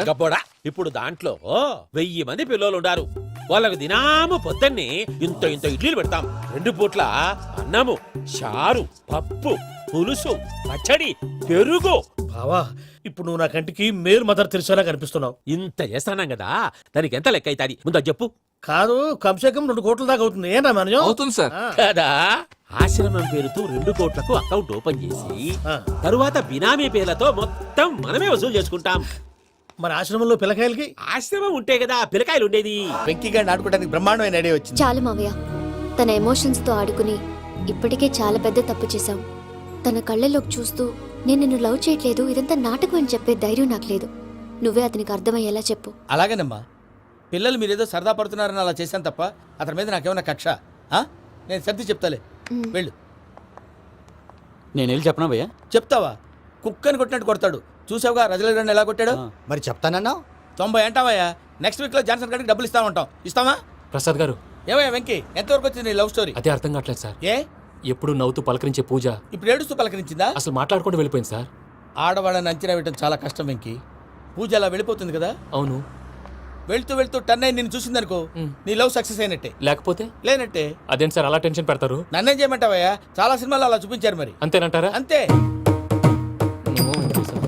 గబ్బోడా, ఇప్పుడు దాంట్లో 1000 మంది పిల్లలు ఉండారు. వాళ్ళకు దినాము పొద్దున్నే ఇంత ఇంత ఇడ్లీలు పెడతాం. 2 పూట్ల అన్నము, చారు, పప్పు, పులుసు, పచ్చడి, పెరుగు. బావా, ఇప్పుడు నువ్వు నా కంటికి మేరు మదర్ తెరిసేలా కనిపిస్తున్నావు. ఇంత చేస్తానం కదా, దానికి ఎంత లెక్క అవుతుంది ముందు అది చెప్పు. కాదు, కంసేకం 2 కోట్ల దాకా అవుతుంది. ఏం రామానుజం? అవుతుంది సార్. కదా, ఆశ్రమం పేరుతో 2 కోట్లకు అకౌంట్ ఓపెన్ చేసి ఆ. తరువాత బినామీ పేర్లతో మొత్తం మనమే వసూలు చేసుకుంటాం. మరి ఆశ్రమంలో పిల్లకాయలకి? ఆశ్రమం ఉంటే కదా పిల్లకాయలు ఉండేది. వెంకీగాడిని ఆడుకోవడానికి బ్రహ్మాండమైన ఐడియా వచ్చింది. చాలు మావయ్య, తన ఎమోషన్స్ తో ఆడుకుని ఇప్పటికే చాలా పెద్ద తప్పు చేశావు. తన కళ్ళలోకి చూస్తూ నేను నిన్ను లవ్ చేయట్లేదు, ఇదంతా నాటకం అని చెప్పే ధైర్యం నాకు లేదు. నువ్వే అతనికి అర్థమయ్యేలా చెప్పు. అలాగేనమ్మా, పిల్లలు మీరేదో సరదా పడుతున్నారని అలా చేశాను తప్ప అతని మీద నాకేమన్నా కక్ష? నేను సర్ది చెప్తాలే, వెళ్ళు. నేను వెళ్ళి చెప్పనా భయ్యా? చెప్తావా? కుక్కని కొట్టినట్టు కొడతాడు. చూసావుగా రజల గండి ఎలా కొట్టాడు? మరి చెప్తానన్నావు. 90 అంటావయ్యా. నెక్స్ట్ వీక్ లో జాన్సన్ గారికి డబ్బులు ఇస్తామంటాం. ఇస్తావా? ప్రసాద్ గారు, ఏమయ్యా వెంకీ, ఎంతవరకు వచ్చింది నీ లవ్ స్టోరీ? అదే అర్థం కావట్లేదు సార్. ఏ ఎప్పుడు నవ్వుతూ పలకరించే పూజ ఇప్పుడు ఏడుస్తూ పలకరించిందా? అసలు మాట్లాడుకుంటూ వెళ్ళిపోయింది సార్. ఆడవాళ్ళని అంచనా వేయడం చాలా కష్టం వెంకీ. పూజ అలా వెళ్ళిపోతుంది కదా. అవును. వెళ్తూ వెళ్తూ టర్న్ అయి నిన్ను చూసిందనుకో, నీ లవ్ సక్సెస్ అయినట్టే. లేకపోతే లేనట్టే. అదేంటి సార్ అలా టెన్షన్ పెడతారు? నన్నేం చేయమంటావయ్యా? చాలా సినిమాలు అలా చూపించారు మరి. అంతేనంటారా? అంతే. ఏమో వెంకీ సార్.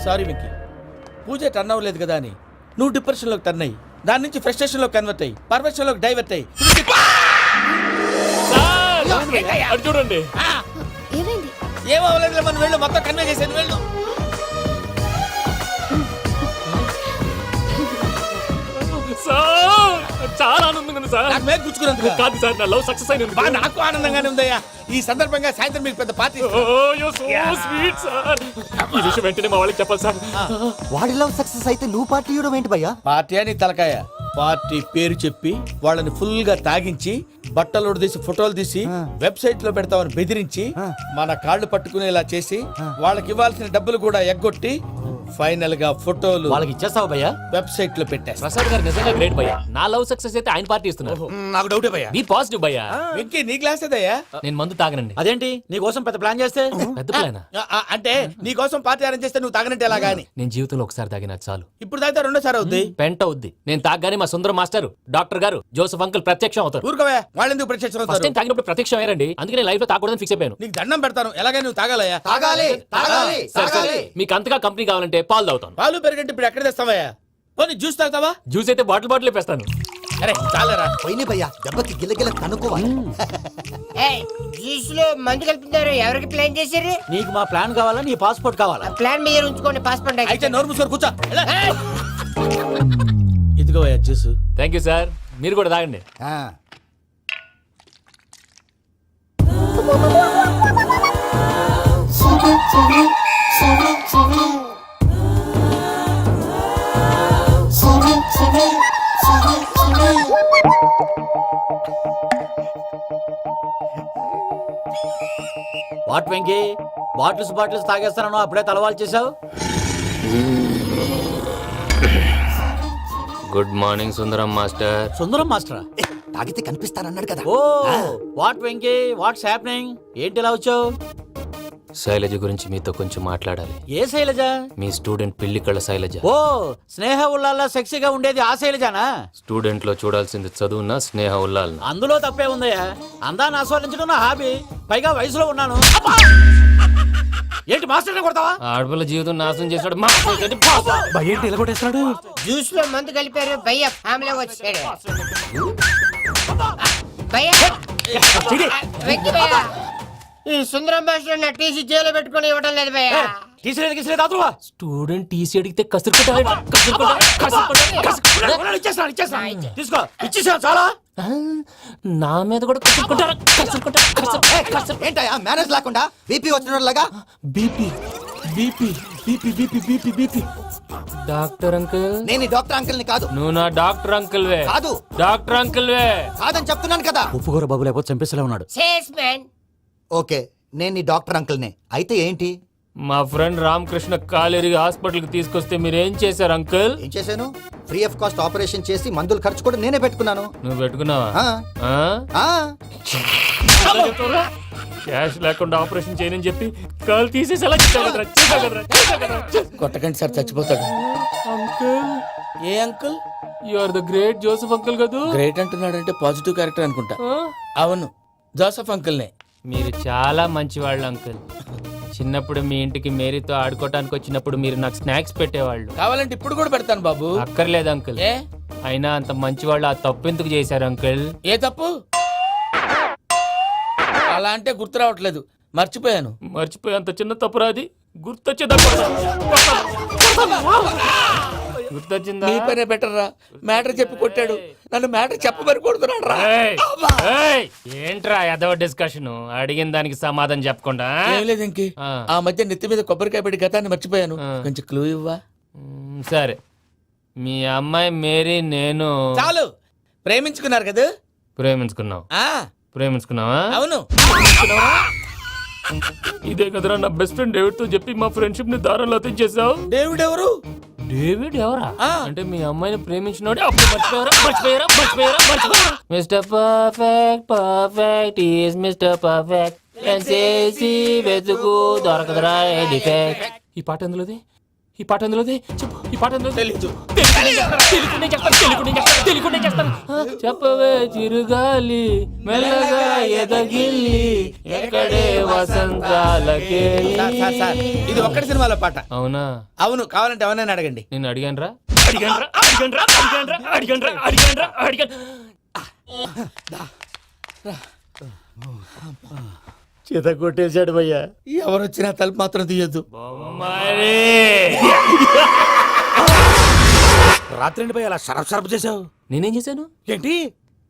సారీ వెంకీ, పూజ టర్న్ అవ్వలేదు కదా అని నువ్వు డిప్రెషన్లోకి టర్న్ అయ్యి, దాని నుంచి ఫ్రస్ట్రేషన్లోకి కన్వర్ట్ అయ్యి, పర్వర్షన్లోకి డైవర్ట్ అయ్యి. అటు చూడండి. ఏమైంది? ఏమో అవ్వలేదు, మనం వెళ్ళు, మొత్తం కన్వే చేసేది వెళ్ళు. సార్ చాలా ఆనందంగా ఉంది సార్. నాకు మీద గుచ్చుకున్నందుకు కాదు సార్, నా లవ్ సక్సెస్ అయినందుకు. నాకు ఆనందంగానే ఉందయ్యా. ఈ సందర్భంగా సాయంత్రం మీకు పెద్ద పార్టీ. Sweet sir. ఈ విషయం వెంటనే మా వాళ్ళకి చెప్పాలి సార్. వాడి లవ్ సక్సెస్ అయితే నువ్వు పార్టీ ఇవ్వడం ఏంటి భయ్యా? పార్టీ అని తలకాయ. పార్టీ పేరు చెప్పి వాళ్ళని ఫుల్ గా తాగించి బట్టలు తీసి ఫోటోలు తీసి వెబ్సైట్ లో పెడతామని బెదిరించి మన కాళ్ళు పట్టుకునేలా చేసి వాళ్ళకి ఇవ్వాల్సిన డబ్బులు కూడా ఎగ్గొట్టి ఫైనల్ గా ఫోటోలు వాళ్ళకి ఇచ్చేస్తావా భయ్యా? వెబ్సైట్ లో పెట్టేస్తా. ప్రసాద్ గారు నిజంగా గ్రేట్ భయ్యా. నా లవ్ సక్సెస్ అయితే ఆయన పార్టీ ఇస్తున్నారు. నాకు డౌటే భయ్యా. బీ పాజిటివ్ భయ్యా. వెంకీ నీ గ్లాస్ ఏదయ్యా? నేను మందు తాగనండి. అదేంటి నీ కోసం పెద్ద ప్లాన్ చేస్తే? పెద్ద ప్లాన్ అంటే నీ కోసం పార్టీ అరేంజ్ చేస్తే నువ్వు తాగనంటే ఎలాగా అని. నేను జీవితంలో ఒకసారి తాగినా చాలు. ఇప్పుడు తాగితే రెండోసారి అవుద్ది. పెంట అవుద్ది. నేను తాగగానే మా సుందరం మాస్టర్, డాక్టర్ గారు, జోసెఫ్ అంకుల్ ప్రత్యక్షం అవుతారు. ఊరుకోవా, వాళ్ళెందుకు ప్రత్యక్షం ఫస్ట్ అవుతారు? టైం తాగినప్పుడు ప్రత్యక్షం అయ్యారండి. అందుకే నేను లైఫ్ లో తాగకూడదని ఫిక్స్ అయిపోయాను. నీకు దండం పెడతాను, ఎలాగే నువ్వు తాగాలయ్యా. తాగాలి తాగాలి సరే సరే, మీకు అంతగా కంపెనీ కావాలంటే పాలు తాగుతాను. పాలు పెరిగంటే ఇప్పుడు ఎక్కడ తెస్తావయ్యా? పోనీ జ్యూస్ తాగుతావా? జ్యూస్ అయితే బాటిల్ వేస్తాను. అరే చాలరా. పోయిన భయ్యా, దెబ్బకి గిల్లగిల్ల కనుక్కోవాలి. జ్యూస్ లో మందు కలుపుతున్నారు. ఎవరికి ప్లాన్ చేశారు? నీకు మా ప్లాన్ కావాలా, నీ పాస్పోర్ట్ కావాలా? ప్లాన్ మీద ఉంచుకోండి, పాస్పోర్ట్ అయితే నోరు మూసుకొని కూర్చో. ఇదిగోయా జ్యూస్. Thank you sir. మీరు కూడా తాగండి. వాట్ వెంకీ, బాటిల్స్ తాగేస్తాను అప్పుడే తలవాలు చేసావు. Good morning Sundaram master. Sundaram మాస్టరా? తాగితే కనిపిస్తానన్నాడు కదా. Oh what Venky, what's happening? ఏంటి ఇలా వచ్చావు? శైలజ గురించి మీతో కొంచెం మాట్లాడాలి. ఏ శైలజ? మీ స్టూడెంట్ పెళ్లి కళ్ళ శైలజ. ఓ స్నేహ ఉల్లాల్లో సెక్సీగా ఉండేది ఆ శైలజానా? స్టూడెంట్ లో చూడాల్సింది చదువున స్నేహ ఉల్లాల్. అందులో తప్పే ఉందయ్యా. అందాన్ని ఆస్వాదించడం నా హాబీ. పైగా వయసులో ఉన్నాను. ఏంటి మాస్టర్ కొడతావా? ఆడపిల్ల జీవితం నాశనం చేశాడు. ఏంటి ఇలా కొట్టేస్తాడు? జ్యూస్ లో మందు కలిపారు. భయ్య ఫ్యామిలీ వచ్చాడు. భయ్య వెక్కి భయ్య, ఈ సుందరం మాస్టర్ నా టీసీ జైలు పెట్టుకుని ఇవ్వడం లేదు భయ్య. స్టూడెంట్ టీసీ అడిగితే తీసుకో, ఇచ్చేసా చాలా. నా మీద కూడా ఏంటయ్యా మేనేజ్ లేకుండా బీపీ వచ్చినలాగా? BP BP BP BP BP BP. Doctor uncle, నేను ఈ డాక్టర్ అంకుల్ ని కాదు. నువ్వు నా డాక్టర్ అంకుల్ వే. కాదు డాక్టర్ అంకుల్ వే. కాదని చెప్తున్నాను కదా. ఉప్పుకూర బాబు లేకపోతే చంపేసేలా ఉన్నాడు. Sales man. ఓకే, నేను ఈ డాక్టర్ అంకుల్ నే. అయితే ఏంటి? మా ఫ్రెండ్ రామకృష్ణ కాలేరికి హాస్పిటల్ కి తీసుకొస్తే మీరేం చేశారు అంకుల్? ఏం చేశాను? ఫ్రీ ఆఫ్ కాస్ట్ ఆపరేషన్ చేసి మందుల ఖర్చు కూడా నేనే పెట్టుకున్నాను. నువ్వు పెట్టుకున్నావా? క్యాష్ లేకుండా ఆపరేషన్ చేయనని చెప్పి కాల్ తీసేసి ఎలా కొట్టకండి సార్, చచ్చిపోతాడు. అంకుల్, ఏ uncle? You are the great Joseph uncle కదూ. గ్రేట్ అంటున్నాడు అంటే పాజిటివ్ క్యారెక్టర్ అనుకుంటా. అవును, జోసెఫ్ అంకుల్నే. మీరు చాలా మంచివాళ్ళు అంకుల్. చిన్నప్పుడు మీ ఇంటికి మేరీతో ఆడుకోవటానికి వచ్చినప్పుడు మీరు నాకు స్నాక్స్ పెట్టేవాళ్ళు. కావాలంటే ఇప్పుడు కూడా పెడతాను బాబు. అక్కర్లేదు అంకుల్. ఏ అయినా అంత మంచివాళ్ళు ఆ తప్పు ఎందుకు చేశారు అంకుల్? ఏ తప్పు? అలా అంటే గుర్తు రావట్లేదు, మర్చిపోయాను. మర్చిపోయేంత చిన్న తప్పురాది గుర్తొచ్చేదా? గుర్తొచ్చిందా? మీ పనే బెటర్ రా. మ్యాటర్ చెప్పి కొట్టాడు, నన్ను మ్యాటర్ చెప్పమని కొడుతున్నాడు రా. ఏంట్రా ఎదవ డిస్కషన్? అడిగిన దానికి సమాధానం చెప్పకుండా. ఏం లేదు ఇంకే, ఆ మధ్య నెత్తి మీద కొబ్బరికాయ పెట్టి గతాన్ని మర్చిపోయాను. కొంచెం క్లూ ఇవ్వా? సరే, మీ అమ్మాయి మేరీ నేను. చాలు, ప్రేమించుకున్నారు కదా? ప్రేమించుకున్నావు ఆ, ప్రేమించుకున్నావా? అవును. ఇదే కదరా నా బెస్ట్ ఫ్రెండ్ డేవిడ్ తో చెప్పి మా ఫ్రెండ్షిప్ ని దారంలో తెచ్చేసావు. డేవిడ్ ఎవరు? డేవిడ్ ఎవరా? ఆ. అంటే మీ అమ్మాయిని ప్రేమించినోడే అప్పుడు మర్చిపోయారా? Mister perfect perfect is mister perfect చేసి వెతుకు దొరకదురా డిఫెక్ట్. ఈ పాట ఎందులోది? చెప్పు. ఈ పాట ఎందులో? తెలీదు. తెలుగునే చేస్తాను. చెప్పవే చిరుగాలి మెల్లగా ఎదగిల్లి ఎక్కడే వసంతాలకే. సార్, ఇది ఒక్కటి సినిమాలో పాట. అవునా? అవును, కావాలంటే ఎవరైనా అడగండి. నేను అడిగాను. చేత కొట్టేశాడు భయ్యా. ఎవరొచ్చినా తలుపు మాత్రం తీయద్దు. రాత్రి భయ అలా షరఫ్ చేసావు. నేనేం చేశాను? ఏంటి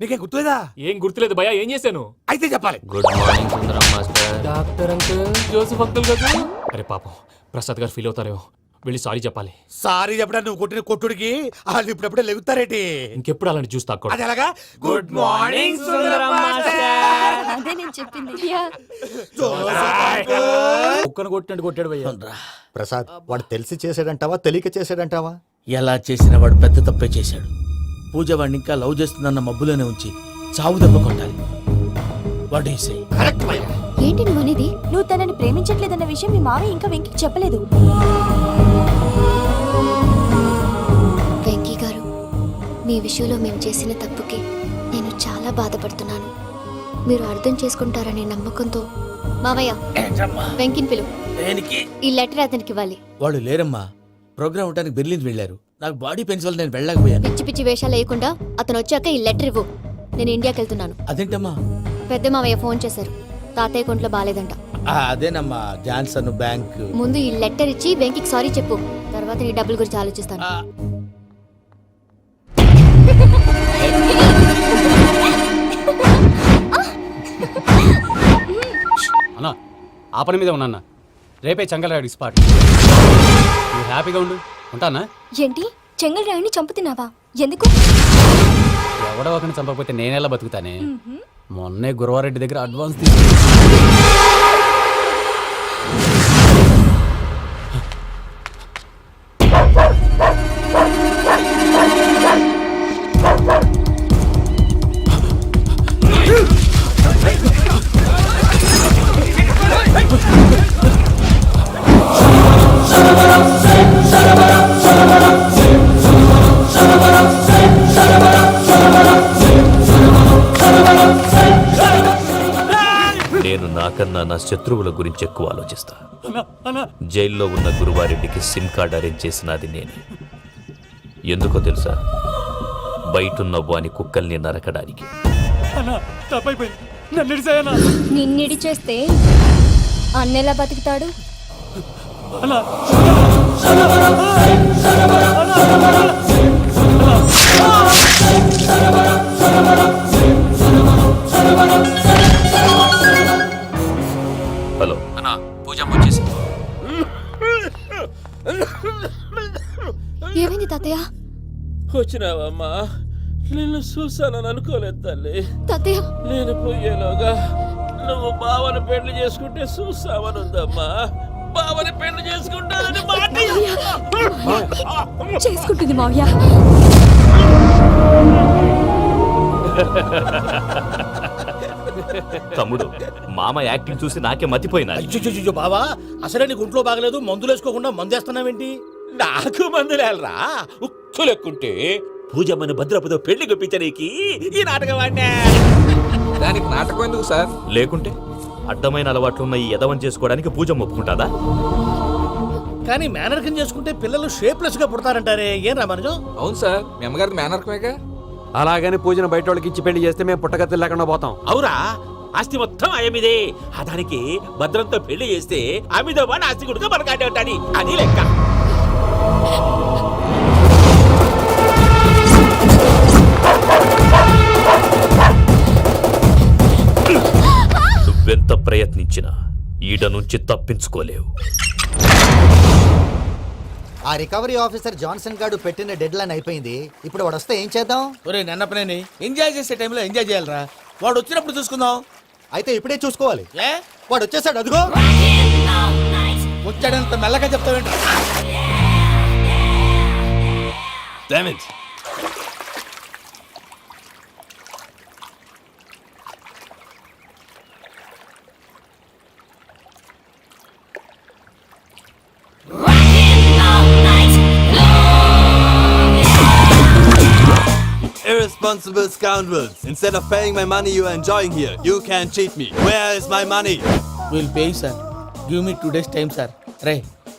నీకేం గుర్తులేదా? ఏం గుర్తులేదు భయ్యా. ఏం చేశాను? అయితే చెప్పాలి. Good morning Sundaram master. Doctor uncle, Joseph uncle కదా. అరే పాపం, ప్రసాద్ గారు ఫీల్ అవుతారేమో. వెళ్ళి సారీ చెప్పాలి. సారీ చెప్పడా నువ్వు కొట్టిన కొట్టుడికి వాళ్ళు ఇప్పుడప్పుడే లెగుతారేటి? ఇంకెప్పుడు అలాంటి జ్యూస్ తాక్కూడదు. అది ఎలాగా? గుడ్ మార్నింగ్ సుందరం అదే నేను చెప్పింది. కుక్కను కొట్టినట్టు కొట్టాడు భయ్యా. ప్రసాద్, వాడు తెలిసి చేసాడంటావా తెలియక చేసాడంటావా? ఎలా చేసిన వాడు పెద్ద తప్పే చేశాడు. పూజ వాడిని ఇంకా లవ్ చేస్తుందన్న మబ్బులోనే ఉంచి చావు దెబ్బ కొట్టాలి. What you say? ఏంటి నువ్వు అనేది? నువ్వు తనని ప్రేమించట్లేదన్న విషయం మీ మావయ్య ఇంకా వెంకికి చెప్పలేదు. వెంకీ గారు, మీ విషయంలో మేము చేసిన తప్పుకి నేను చాలా బాధపడుతున్నాను. మీరు అర్థం చేసుకుంటారనే నమ్మకంతో మావయ్య వెంకిని పిలువు. దేనికి? ఈ లెటర్ అతనికి ఇవ్వాలి. వాళ్ళు లేరమ్మా, ప్రోగ్రామ్ ఉండడానికి బెర్లిన్ వెళ్ళారు. నాకు బాడీ పెయిన్స్ వల్ల నేను వెళ్ళలేకపోయాను. పిచ్చి పిచ్చి వేషాలు వేయకుండా అతను వచ్చాక ఈ లెటర్ ఇవ్వు. నేను ఇండియాకి వెళ్తున్నాను. అదేంటమ్మా? పెద్ద మావయ్య ఫోన్ చేశారు. తాతయ్య కొంట్లో బాలేదంట. అదేనమ్మా, జాన్సన్ బ్యాంక్. ముందు ఈ లెటర్ ఇచ్చి వెంకికి సారీ చెప్పు. తర్వాత నీ డబ్బుల గురించి ఆలోచిస్తాను. అన్నా, ఆ పని మీద ఉన్నా. రేపే చంగలరాయుడికి స్పాట్. నువ్వు హ్యాపీగా ఉండు. ఉంటానా? ఏంటి, చెంగల్ రాయుని చంపుతున్నావా? ఎందుకు? ఎవడో ఒకరిని చంపకపోతే నేనెలా బతుకుతానే? మొన్నే గురవారెడ్డి దగ్గర అడ్వాన్స్ తీసుకు. నేను నాకన్నా నా శత్రువుల గురించి ఎక్కువ ఆలోచిస్తా. జైల్లో ఉన్న గురువారెడ్డికి సిమ్ కార్డ్ అరేంజ్ చేసినది నేనే. ఎందుకో తెలుసా? బయటున్న వాని కుక్కల్ని నరకడానికి. నిన్నిడి చేస్తే అన్నెలా బతుకుతాడు? హలో అన్నా, పూజ వచ్చేసింది. ఏమైంది తాతయ్య? వచ్చినావమ్మా? నిన్ను చూసానని అనుకోలేదు తల్లి. తాతయ్య, నేను పోయేలోగా నువ్వు బావని పెళ్లి చేసుకుంటే చూసావనుందమ్మా. బావని పెళ్లి చేసుకుంటానని చేసుకుంటుంది మావయ్య. తమ్ముడు, మామ యాక్టింగ్ చూసి నాకే మతిపోయినా. అయ్యో బావా, అసలే నీకు ఒంట్లో బాగలేదు, మందులు వేసుకోకుండా మందేస్తున్నావేంటి? నాకు మందులేరా? ఉక్కు లెక్కుంటే పూజమ్మని భద్రపదో పెళ్లి గొప్పించడానికి ఈ నాటకం వాడినా. దానికి నాటకం ఎందుకు సార్? లేకుంటే అడ్డమైన అలవాట్లున్న ఈ యదవం చేసుకోవడానికి పూజ ఒప్పుకుంటాదా? కానీ మేనర్కం చేసుకుంటే పిల్లలు షేప్లెస్ గా పుడతారంటారే, ఏం రామానుజం? అవును సార్, మీ అమ్మగారికి మేనర్కమేగా. అలాగని పూజను బయట వాళ్ళకి ఇచ్చి పెళ్లి చేస్తే మేము పుట్టగతి లేకుండా పోతాం. అవురా? ఆస్తి మొత్తం ఆయమిదే. ఆ దానికి భద్రంతో పెళ్లి చేస్తే ఆమెతో పాటు ఆస్తి గుడుక మనకాడే ఉంటాని. అది లెక్క. నువ్వెంత ప్రయత్నించినా ఈడ నుంచి తప్పించుకోలేవు. ఆ రికవరీ ఆఫీసర్ జాన్సన్ గారు పెట్టిన డెడ్ లైన్ అయిపోయింది. ఇప్పుడు వాడు వస్తే ఏం చేద్దాం? ఒరే నన్నపనేని ఎంజాయ్ చేసే టైంలో ఎంజాయ్ చేయాలరా. వాడు వచ్చినప్పుడు చూసుకుందాం. అయితే ఇప్పుడే చూసుకోవాలి. ఏ వాడు వచ్చేసాడు, అదిగో. వచ్చాడంత మెల్లగా చెప్తావేంటి? Damn it! Irresponsible scoundrels! Instead of paying my money you are enjoying here, you can cheat me. Where is my money? Will pay sir. Give me 2 days time sir. రే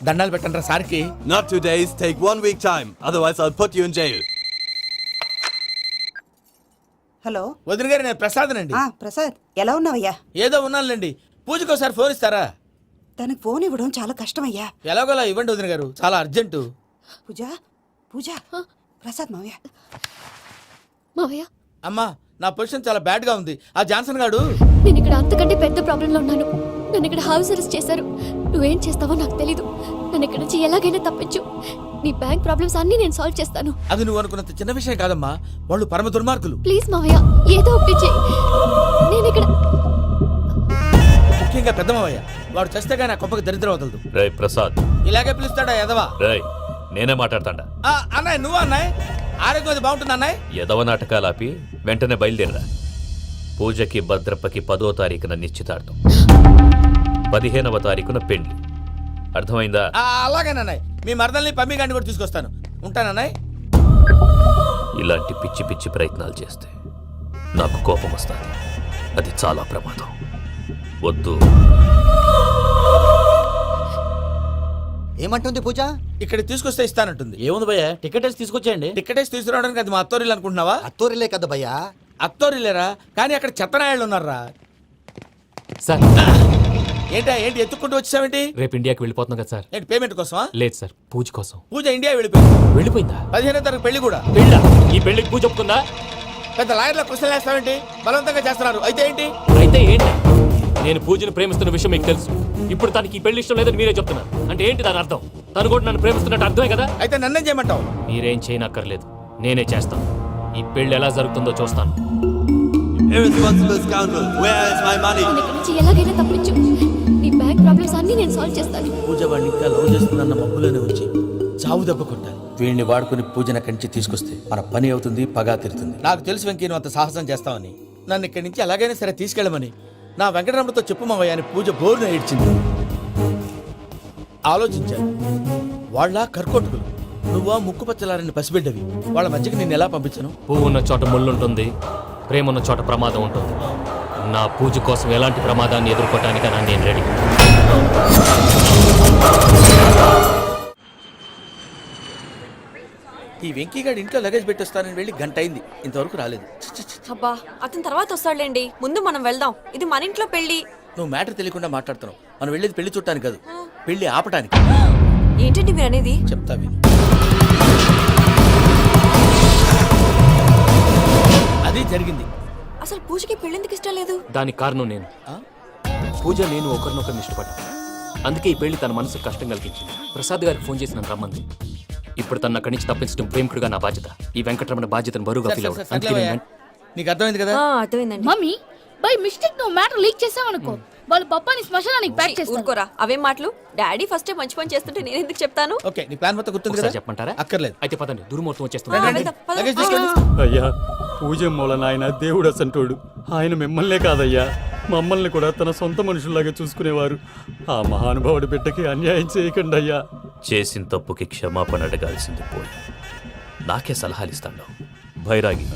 దండాలు పెట్టండి రా సార్కి. Not 2 days, take 1 week time. Otherwise I'll put you in jail. Hello. వదిన గారు నేను ప్రసాదనండి. ప్రసాద్ ఎలా ఉన్నావయ్యా? ఏదో ఉన్నానులేండి. పూజకి ఒకసారి ఫోన్ ఇస్తారా? తనకు ఫోన్ ఇవ్వడం చాలా కష్టమయ్యా. ఎలాగోలా ఇవ్వండి వదిన గారు, చాలా అర్జెంటు. పూజ పూజ ప్రసాద్ మావయ్య. మావయ్య, అమ్మా నా పొజిషన్ చాలా బ్యాడ్ గా ఉంది. ఆ జాన్సన్ గాడు నేను ఇక్కడ అంతకంటే పెద్ద ప్రాబ్లంలో ఉన్నాను. నన్ను ఇక్కడ హౌస్ అరెస్ట్ చేశారు. నువ్వేం చేస్తావో నాకు తెలీదు. నన్ను ఇక్కడ నుంచి ఎలాగైనా తప్పించు. నీ బ్యాంక్ ప్రాబ్లమ్స్ అన్ని నేను సాల్వ్ చేస్తాను. అది నువ్వు అనుకున్నంత చిన్న విషయం కాదమ్మా. వాళ్ళు పరమ దుర్మార్గులు. ప్లీజ్ మావయ్య, ఏదో ఒకటి చెయ్యి. నేను ఇక్కడ ముఖ్యంగా పెద్ద మావయ్య, వాడు చస్తే కానీ ఆ కొంపకి దరిద్రం వదలదు. రేయ్ ప్రసాద్, ఇలాగే పిలుస్తాడా ఎదవా? రేయ్ నేనే మాట్లాడతాడా? అన్నయ్య నువ్వు అన్నయ్య, ఆరోగ్యం అది బాగుంటుంది అన్నయ్య. ఎదవ నాటకాలు ఆపి వెంటనే బయలుదేరరా. పూజకి భద్రప్పకి 10వ తారీఖున నిశ్చితార్థం, 15వ తారీఖున పెండ్లి. అర్థమైందా? అలాగేనన్నయ్య. మీ మరదల్ని పమ్మి గాండి కూడా తీసుకొస్తాను. ఉంటానన్నయ్య. ఇలాంటి పిచ్చి పిచ్చి ప్రయత్నాలు చేస్తే నాకు కోపం వస్తుంది. అది చాలా ప్రమాదం. వద్దు. ఏమంటుంది పూజ? ఇక్కడ తీసుకొస్తే ఇస్తానంటుంది. ఏముంది భయ్య, టికెట్ వేసి తీసుకొచ్చేయండి. టికెట్ వేసి తీసుకురావడానికి అది మా అత్తోరిల్లు అనుకుంటున్నావా? అత్తూరిలే కదా భయ్యా. అత్తోరిల్లేరా, కానీ అక్కడ చెత్తనాయాళ్ళు ఉన్నారా. సార్ ఏంటి ఎత్తుక్కుంటూ వచ్చావేంటి? రేపు ఇండియాకి వెళ్ళిపోతున్నాం కదా సార్. ఏంటి పేమెంట్ కోసమా? లేదు సార్, పూజ కోసం. పూజ ఇండియా వెళ్ళిపోయింది. వెళ్ళిపోయిందా? 15వ తారీఖు పెళ్లి కూడా. పెళ్ళా? ఈ పెళ్లికి పూజ ఒప్పుకుందా? పెద్ద లాయర్ల క్వశ్చన్ వేస్తావేంటి? బలవంతంగా చేస్తున్నారు. అయితే ఏంటి? అయితే ఏంటి? నేను పూజను ప్రేమిస్తున్న విషయం మీకు తెలుసు. ఇప్పుడు తనకి ఈ పెళ్లి ఇష్టం లేదని మీరే చెప్తున్నారు. అంటే ఏంటి దాని అర్థం? తను కూడా నన్ను ప్రేమిస్తున్నట్టు అర్థమే కదా? అయితే నన్నేం చేయమంటావు? మీరేం చేయనక్కర్లేదు, నేనే చేస్తాను. ఈ పెళ్లి ఎలా జరుగుతుందో చూస్తాను. Irresponsible scoundrels! Where is my money? నన్ను ఇక్కడ నుంచి ఎలాగైనా తప్పించు. నీ బ్యాంక్ ప్రాబ్లమ్స్ అన్ని నేను సాల్వ్ చేస్తాను. పూజ వాడిని ఇంకా లవ్ చేస్తుందన్న మబ్బులోనే ఉంచి చావు దెబ్బ కొట్టాలి. వీడిని వాడుకుని పూజన కంచి తీసుకొస్తే మన పని అవుతుంది, పగా తీరుతుంది. నాకు తెలుసు వెంకీ నువ్వు అంత సాహసం చేస్తావని. నన్ను ఇక్కడి నుంచి ఎలాగైనా సరే తీసుకెళ్ళమని నా వెంకటరమణతో చెప్పు మావయ్య అని పూజ బోరున ఏడ్చింది. ఆలోచించాను. వాళ్ళ కర్కోటకులు, నువ్వా ముక్కుపచ్చలారని పసిబిడ్డవి. వాళ్ళ మధ్యకి నేను ఎలా పంపించను? పువ్వు ఉన్న చోట ముళ్ళుంటుంది, ప్రేమ ఉన్న చోట ప్రమాదం ఉంటుంది. నా పూజ కోసం ఎలాంటి ప్రమాదాన్ని ఎదుర్కోవటానికైనా నేను రెడీ. ఈ వెంకీగాడి ఇంట్లో లగేజ్ పెట్టొస్తానని వెళ్ళి గంట అయింది, ఇంతవరకు రాలేదు. అబ్బా, అతని తర్వాత వస్తాడులేండి. ముందు మనం వెళ్దాం. ఇది మన ఇంట్లో పెళ్లి. నువ్వు మ్యాటర్ తెలియకుండా మాట్లాడుతున్నావు. మనం వెళ్ళేది పెళ్లి చుట్టానికి కాదు, పెళ్లి ఆపటానికి. ఏంటండి మీరు అనేది? చెప్తా విను. అది జరిగింది. అసలు పూజకి పెళ్ళెందుకు ఇష్టం లేదు? దానికి కారణం నేను. పూజ నేను ఒకరినొకరిని ఇష్టపడ్డా. అందుకే ఈ పెళ్లి తన మనసుకు కష్టం కలిగించింది. ప్రసాద్ గారికి ఫోన్ చేసి నన్ను రమ్మంది. ఇప్పుడు తన అక్కడి నుంచి తప్పించడం ప్రేమికుడుగా నా బాధ్యత. ఈ వెంకటరమణ బాధ్యతను బరువుగా ఫీల్ అవ్వడం. అందుకే నేను నీకు అర్థమైంది కదా? అర్థమైందండి. మమ్మీ బై మిస్టేక్ నువ్వు మ్యాటర్ లీక్ చేసావనుకో, వాళ్ళ పప్పాని శ్మశానానికి ప్యాక్ చేస్తారు. ఊరుకోరా, అవే మాటలు. డాడీ ఫస్ట్ మంచి పని చేస్తుంటే నేను ఎందుకు చెప్తాను? ఓకే, నీ ప్లాన్ మొత్తం గుర్తుంది ఒకసారి కదా? చెప్పమంటారా? అక్కర్లేదు. అయితే పదండి, దుర్ముహూర్తం ఆ, వచ్చేస్తుంది. వెళ్దాం, పద. లగేజ్ తీసుకెళ్ళు. అయ్యా పూజ మూలన ఆయన దేవుడు అసంటోడు. ఆయన మిమ్మల్నే కాదయ్యా, మమ్మల్ని కూడా తన సొంత మనుషుల్లాగా చూసుకునేవారు. ఆ మహానుభావుడి బిడ్డకి అన్యాయం చేయకండి అయ్యా. చేసిన తప్పుకి క్షమాపణ అడగాల్సింది పోయి నాకే సలహాలు ఇస్తాను. భైరాగి,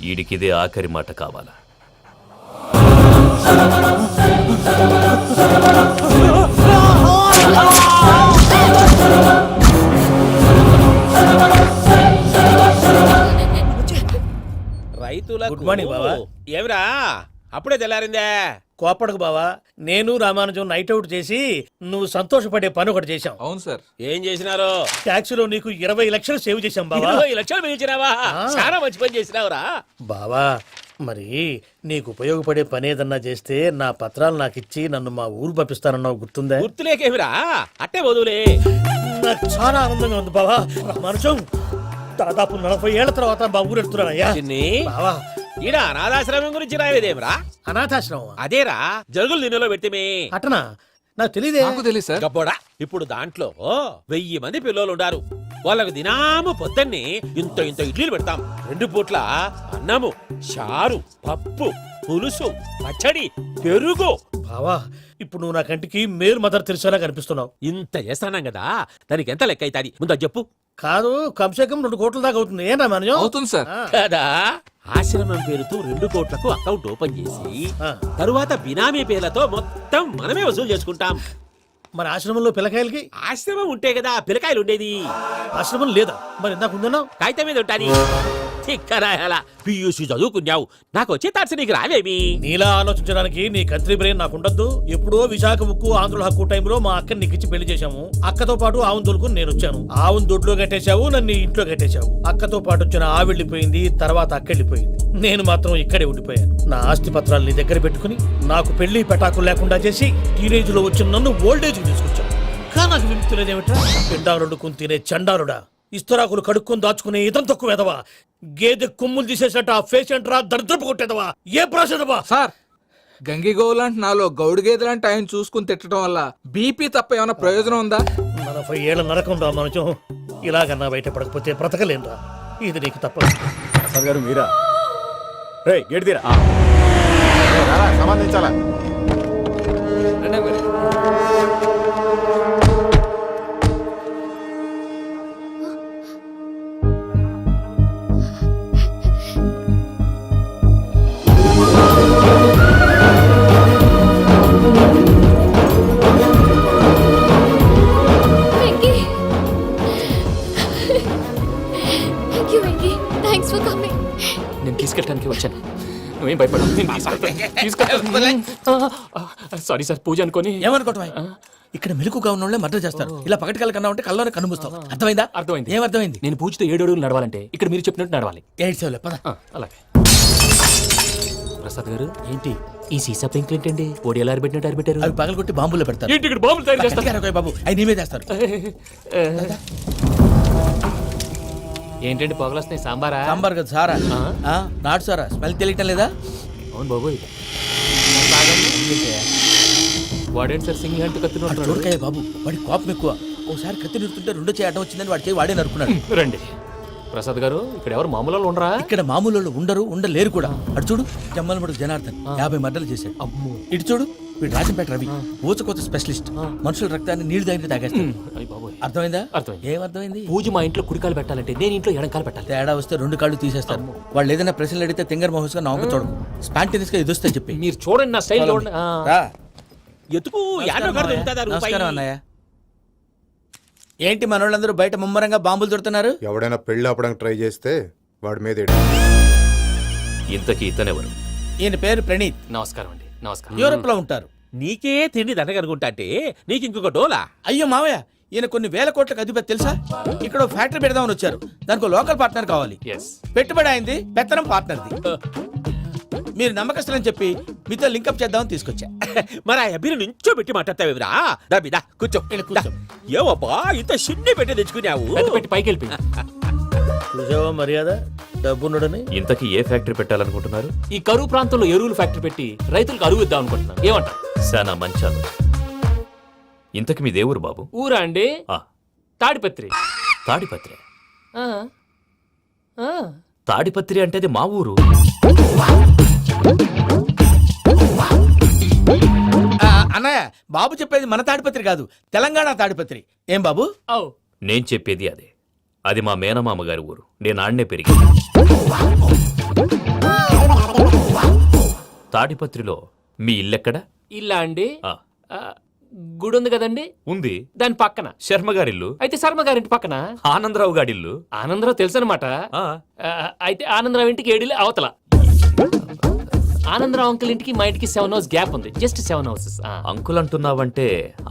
ఈడికిదే ఆఖరి మాట కావాలా? రైతులకు గుడ్ మార్నింగ్ బావా. ఏమిరా అప్పుడే తెల్లారిందే? కోపడకు బావా, నేను రామానుజం నైట్ అవుట్ చేసి నువ్వు సంతోషపడే పని ఒకటి చేశాం. అవును సార్. ఏం చేసినారు? ట్యాక్సీలో నీకు 20 లక్షలు సేవ్ చేశాం బావా. 20 లక్షలు మిగిల్చినావా? చాలా మంచి పని చేసినావురా బావా. మరి నీకు ఉపయోగపడే పని ఏదన్నా చేస్తే నా పత్రాలు నాకు ఇచ్చి నన్ను మా ఊరు పంపిస్తానన్నావు గుర్తుందా? గుర్తులేకేమిరా, అట్టే వదులే. నాకు చాలా ఆనందంగా ఉంది బావా. మనుషం దాదాపు 40 ఏళ్ల తర్వాత మా ఊరు ఎడుతున్నానయ్యా. చిన్ని, బావా ఈడ అనాథాశ్రమం గురించి రాయలేదేమిరా? అనాథాశ్రమం అదేరా, జరుగులు నిన్నలో పెట్టిమే. అటనా? నాకు తెలియదే. తెలియదు సార్. గబ్బోడా, ఇప్పుడు దాంట్లో 1000 మంది పిల్లలు ఉండారు. వాళ్ళకు దినాము పొద్దున్నే ఇంత ఇంత ఇడ్లీలు పెడతాం. 2 పూట్ల అన్నము, చారు, పప్పు, పులుసు, పచ్చడి, పెరుగు. బావా ఇప్పుడు నువ్వు నా కంటికి మేరు మదర్ తెలిసేలా కనిపిస్తున్నావు. ఇంత చేస్తానం కదా, దానికి ఎంత లెక్క అవుతుంది ముందు అది చెప్పు. కాదు, కంసేకం 2 కోట్ల దాకా అవుతుంది. ఏనా మనం అవుతుంది సార్. కదా, ఆశ్రమం పేరుతో 2 కోట్లకు అకౌంట్ ఓపెన్ చేసి ఆ. తరువాత బినామీ పేర్లతో మొత్తం మనమే వసూలు చేసుకుంటాం. మరి ఆశ్రమంలో పిల్లకాయలకి? ఆశ్రమం ఉంటే కదా పిల్లకాయలు ఉండేది. ఆశ్రమం లేదా? మరి ఇందాక ఉందన్నావు. కాగితం మీద ఉంటాది. తిక్కరాయాలా, పియూసీ చదువుకున్నావు, నాకు వచ్చే తాట్స్ నీకు రావేమి? నీలా ఆలోచించడానికి నీ కత్రి బ్రెయిన్ నాకు ఉండద్దు. ఎప్పుడో విశాఖ ఉక్కు ఆంధ్రుల హక్కు టైంలో మా అక్కని నీకిచ్చి పెళ్లి చేశాము. అక్కతో పాటు ఆవును దొడుకుని నేను వచ్చాను. ఆవును దొడ్లో కట్టేశావు, నన్ను ఇంట్లో కట్టేశావు. అక్కతో పాటు వచ్చిన ఆవిళ్ళిపోయింది, తర్వాత అక్క వెళ్ళిపోయింది. నేను మాత్రం ఇక్కడే ఉండిపోయాను. నా ఆస్తి పత్రాలు నీ దగ్గర పెట్టుకుని నాకు పెళ్లి పెటాకులు లేకుండా చేసి టీనేజ్ లో వచ్చిన నన్ను ఓల్డేజ్ తీసుకొచ్చాను. కానీ నాకు విముక్తి లేదేమిట్రా? పిండారుడుకుని తినే చండారుడా, ఇస్తరాకులు కడుక్కొని దాచుకునే ఇతం తక్కువ ఎదవా, గేదె కొమ్ములు తీసేసట ఆ పేషెంట్ రా దరిద్రపు కొట్టేదవా, ఏ ప్రాసెదవా? సార్, గంగిగోవులాంటి నాలో గౌడు గేదెలాంటి ఆయన చూసుకుని తిట్టడం వల్ల బీపీ తప్ప ఏమైనా ప్రయోజనం ఉందా? 40 ఏళ్ల నరకం రా మనుషం. ఇలాగన్నా బయటపడకపోతే బ్రతకలేనురా. ఇది నీకు తప్పదు. ప్రసాద్ గారు మీరా? రే గేట్ తీరా. సంబంధించాలా? Venky, thank you Venky, thanks for coming. నేను తీసుకెళ్ళడానికి వచ్చాను, నువ్వేం భయపడవు. సారీ సార్, పూజ అనుకొని. ఏమనుకోవటం? ఇక్కడ మెలకుగా ఉన్న వాళ్ళే మర్డర్ చేస్తారు. ఇలా పగటి కళ్ళ కన్నా ఉంటే కళ్ళలోనే కనుమూస్తావు. అర్థమైందా? అర్థమైంది. ఏమర్థమైంది? నేను పూజతో 7 అడుగులు నడవాలంటే ఇక్కడ మీరు చెప్పినట్టు నడవాలి. 8 సేవలే పద. అలాగే. ప్రసాద్ గారు, ఏంటి ఈ సీసా పెంకులు ఏంటండి? ఓడి ఎలా అరబెట్టినట్టు అరబెట్టారు? అవి పగలగొట్టి బాంబులో పెడతారు. ఏంటి ఇక్కడ బాంబులు తయారు చేస్తారు? గట్టిగా అరవై బాబు, అవి నీవే చేస్తారు. ఏంటండి పొగలొస్తాయి? సాంబారా? సాంబార్ కదా సారా. నాటు సారా. స్మెల్ తెలియటం లేదా? అవును బాబోయ్. వాడేంటి సార్ సింగిల్ హ్యాండ్ కత్తి నరుకుతున్నాడు? చూడకాయ బాబు, వాడి కోపం ఎక్కువ. ఒకసారి కత్తి నిరుతుంటే 2 చేయడం వచ్చిందని వాడి చేయి వాడే నరుకున్నాడు. రండి ప్రసాద్ గారు, ఇక్కడ ఎవరు మామూలు వాళ్ళు ఉండరా? ఇక్కడ మామూలు వాళ్ళు ఉండరు, ఉండలేరు కూడా. అటు చూడు, జమ్మలమడుగు జనార్దన్ 50 మర్డర్లు చేశాడు. అమ్మో. ఇటు చూడు, వీడు రాజంపేట రవి ఊచకోత స్పెషలిస్ట్. మనుషుల రక్తాన్ని నీళ్లు దగ్గర తాగేస్తాడు. అయ్య బాబోయ్. అర్థమైందా? అర్థమైంది. ఏమర్థమైంది? పూజ మా ఇంట్లో కుడికాలు పెట్టాలంటే నేను ఇంట్లో ఎడంకాలు పెట్టాలి. తేడా వస్తే 2 కాళ్ళు తీసేస్తారు. వాళ్ళు ఏదైనా ప్రశ్నలు అడిగితే తింగర్ మహోస్ గా నవ్వు చూడకు. స్పాంటినియస్ గా ఎదుస్తా చెప్పి. మీరు చూడండి నా స్టైల్ చూడండి. రా. ఎతుకు యాడో కాడ దొరుకుతుందా రూపాయి? నమస్కారం అన్నయ్య. ఏంటి మనోళ్ళందరూ బయట ముమ్మరంగా బాంబులు దొరుకుతున్నారు? ఎవడైనా పెళ్లి ఆపడానికి ట్రై చేస్తే వాడి మీద ఇంతకీ ఇతనెవరు? ఈయన పేరు ప్రణీత్. నమస్కారం అండి. నమస్కారం. యూరోప్ లో ఉంటారు. నీకే తిండి దండగనుకుంటా అంటే నీకు ఇంకొక డోలా? అయ్యో మావయ్య, ఈయన కొన్ని వేల కోట్లకు అధిపతి తెలుసా? ఇక్కడ ఓ ఫ్యాక్టరీ పెడదామని వచ్చారు. దానికి లోకల్ పార్ట్నర్ కావాలి. ఎస్. పెట్టుబడి అయింది, పెత్తనం పార్ట్నర్ది. మీరు నమ్మకస్తులని చెప్పి మీతో లింకప్ చేద్దామని తీసుకొచ్చా. మరి ఆ అబ్బిని నుంచో పెట్టి మాట్లాడతావేమిరా? దాబిదా కూర్చో. కూర్చో. ఏవబ్బా ఇంత సిన్ని పెట్టి తెచ్చుకున్నావు? పెద్ద పెట్టి పైకి వెళ్ళిపోయి. చూసావా మర్యాద, డబ్బున్నడని. ఇంతకీ ఏ ఫ్యాక్టరీ పెట్టాలనుకుంటున్నారు? ఈ కరువు ప్రాంతంలో ఎరువులు ఫ్యాక్టరీ పెట్టి రైతులకు అరువు ఇద్దాం అనుకుంటున్నాను. ఏమంటారు? శానా మంచాలు. ఇంతకి మీ దేవురు బాబు? ఊరా అండి? ఆ, తాడిపత్రి. తాడిపత్రి. ఆ. ఆ. తాడిపత్రి అంటే అది మా ఊరు. అన్నయ్య, బాబు చెప్పేది మన తాడిపత్రి కాదు, తెలంగాణ తాడిపత్రి. ఏం బాబు? నేను చెప్పేది అదే. అది మా మేనమామ గారి ఊరు. నేను ఆడనే పెరిగి. తాడిపత్రిలో మీ ఇల్లెక్కడ? ఇల్లా అండి? ఆ, గుడి ఉంది కదండి, ఉంది. దాని పక్కన శర్మ గారిల్లు. అయితే శర్మ గారింటి పక్కన ఆనందరావు గారిల్లు. ఆనందరావు తెలుసు అనమాట. ఆ, అయితే ఆనందరావు ఇంటికి 7 ఇల్లు అవతల. ఆనందరావు అంకుల్ ఇంటికి మా ఇంటికి 7 హౌస్ గ్యాప్ ఉంది. Just 7 houses. అంకుల్ అంటున్నావంటే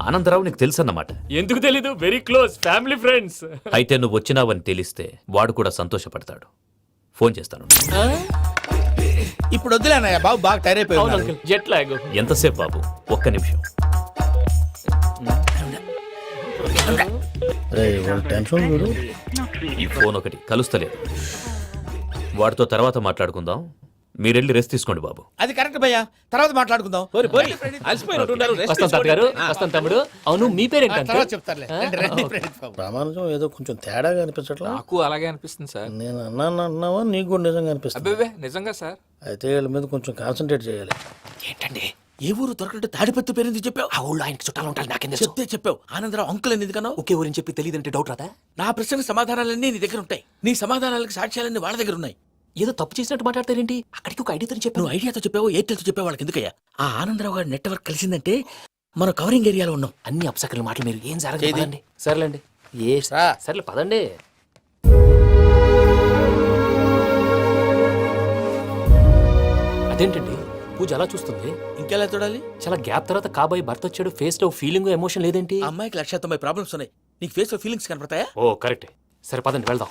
ఆనందరావు నీకు తెలుసన్నమాట. ఎందుకు తెలీదు? Very close family friends. అయితే నువ్వు వచ్చినావని తెలిస్తే వాడు కూడా సంతోషపడతాడు. ఫోన్ చేస్తాను. ఇప్పుడు వద్దులే అన్నయ్య బాబు బాగా టైర్ అవును అయిపోయి అంకుల్ జెట్ లాగ్ ఎంతసేపు బాబు? ఒక్క నిమిషం. టెన్షన్ చూడు. ఈ ఫోన్ ఒకటి కలుస్తలేదు. వాడితో తర్వాత మాట్లాడుకుందాం. మీరెళ్ళి రెస్ట్ తీసుకోండి బాబు. అది కరెక్ట్ భయ్యా, తర్వాత మాట్లాడుకుందాం. పోరి పోరి అలసిపోయినట్టున్నారు. రెస్ట్ వస్తాం తాత గారు, వస్తాం తమ్ముడు. అవును మీ పేరేంటి తర్వాత అంకుల్? చెప్తారులే. రండి, రండి, ఫ్రెండ్స్ బాబు. ప్రామాణికం ఏదో కొంచెం తేడాగా అనిపించట్లా. నాకు అలాగే అనిపిస్తుంది సార్. నేను అన్నావా నీకు కూడా నిజంగా అనిపిస్తుంది. అబ్బే నిజంగా సార్. అయితే వీళ్ళ మీద కొంచెం కాన్సన్ట్రేట్ చేయాలి. ఏంటండి ఏ ఊరు దొరకట్టు తాడిపత్రి పేరు ఎందుకు చెప్పావు? ఆ ఊళ్ళో ఆయనకి చుట్టాలు ఉంటారు, నాకేం తెలుసు? చెప్తే చెప్పావు. ఆనందరావు అంకుల్ అని ఎందుకన్నావు? ఒకే ఊరిని చెప్పి తెలియదంటే డౌట్ రాదా? నా ప్రశ్నకు సమాధానాలన్నీ నీ దగ్గర ఉంటాయి. నీ సమాధానాలకు సాక్ష్యాలన్నీ వాళ్ళ దగ్గర ఉన్నాయి. ఏదో తప్పు చేసినట్టు మాట్లాడతారేంటి? అక్కడికి ఒక ఐడియాతో చెప్పు. నువ్వు ఐడియాతో చెప్పావు, ఎయిర్టెల్తో చెప్పావు, వాళ్ళకి ఎందుకయ్యా? ఆ ఆనందరావు గారి నెట్వర్క్ కలిసిందంటే మనం కవరింగ్ ఏరియాలో ఉన్నాం. అన్ని అప్సకర్ల మాటలు మీరు ఏం చేది. జరగదండి. సర్లేండి. సర్లే పదండి. అదేంటండి పూజ అలా చూస్తుంది? ఇంకెలా చూడాలి? చాలా గ్యాప్ తర్వాత కాబోయే భర్త వచ్చాడు, ఫేస్ లో ఫీలింగ్ ఎమోషన్ లేదేంటి? ఆ అమ్మాయికి 190 ప్రాబ్లమ్స్ ఉన్నాయి. నీకు ఫేస్ లో ఫీలింగ్స్ కనపడతాయా? ఓ కరెక్ట్. సరే పదండి వెళ్దాం.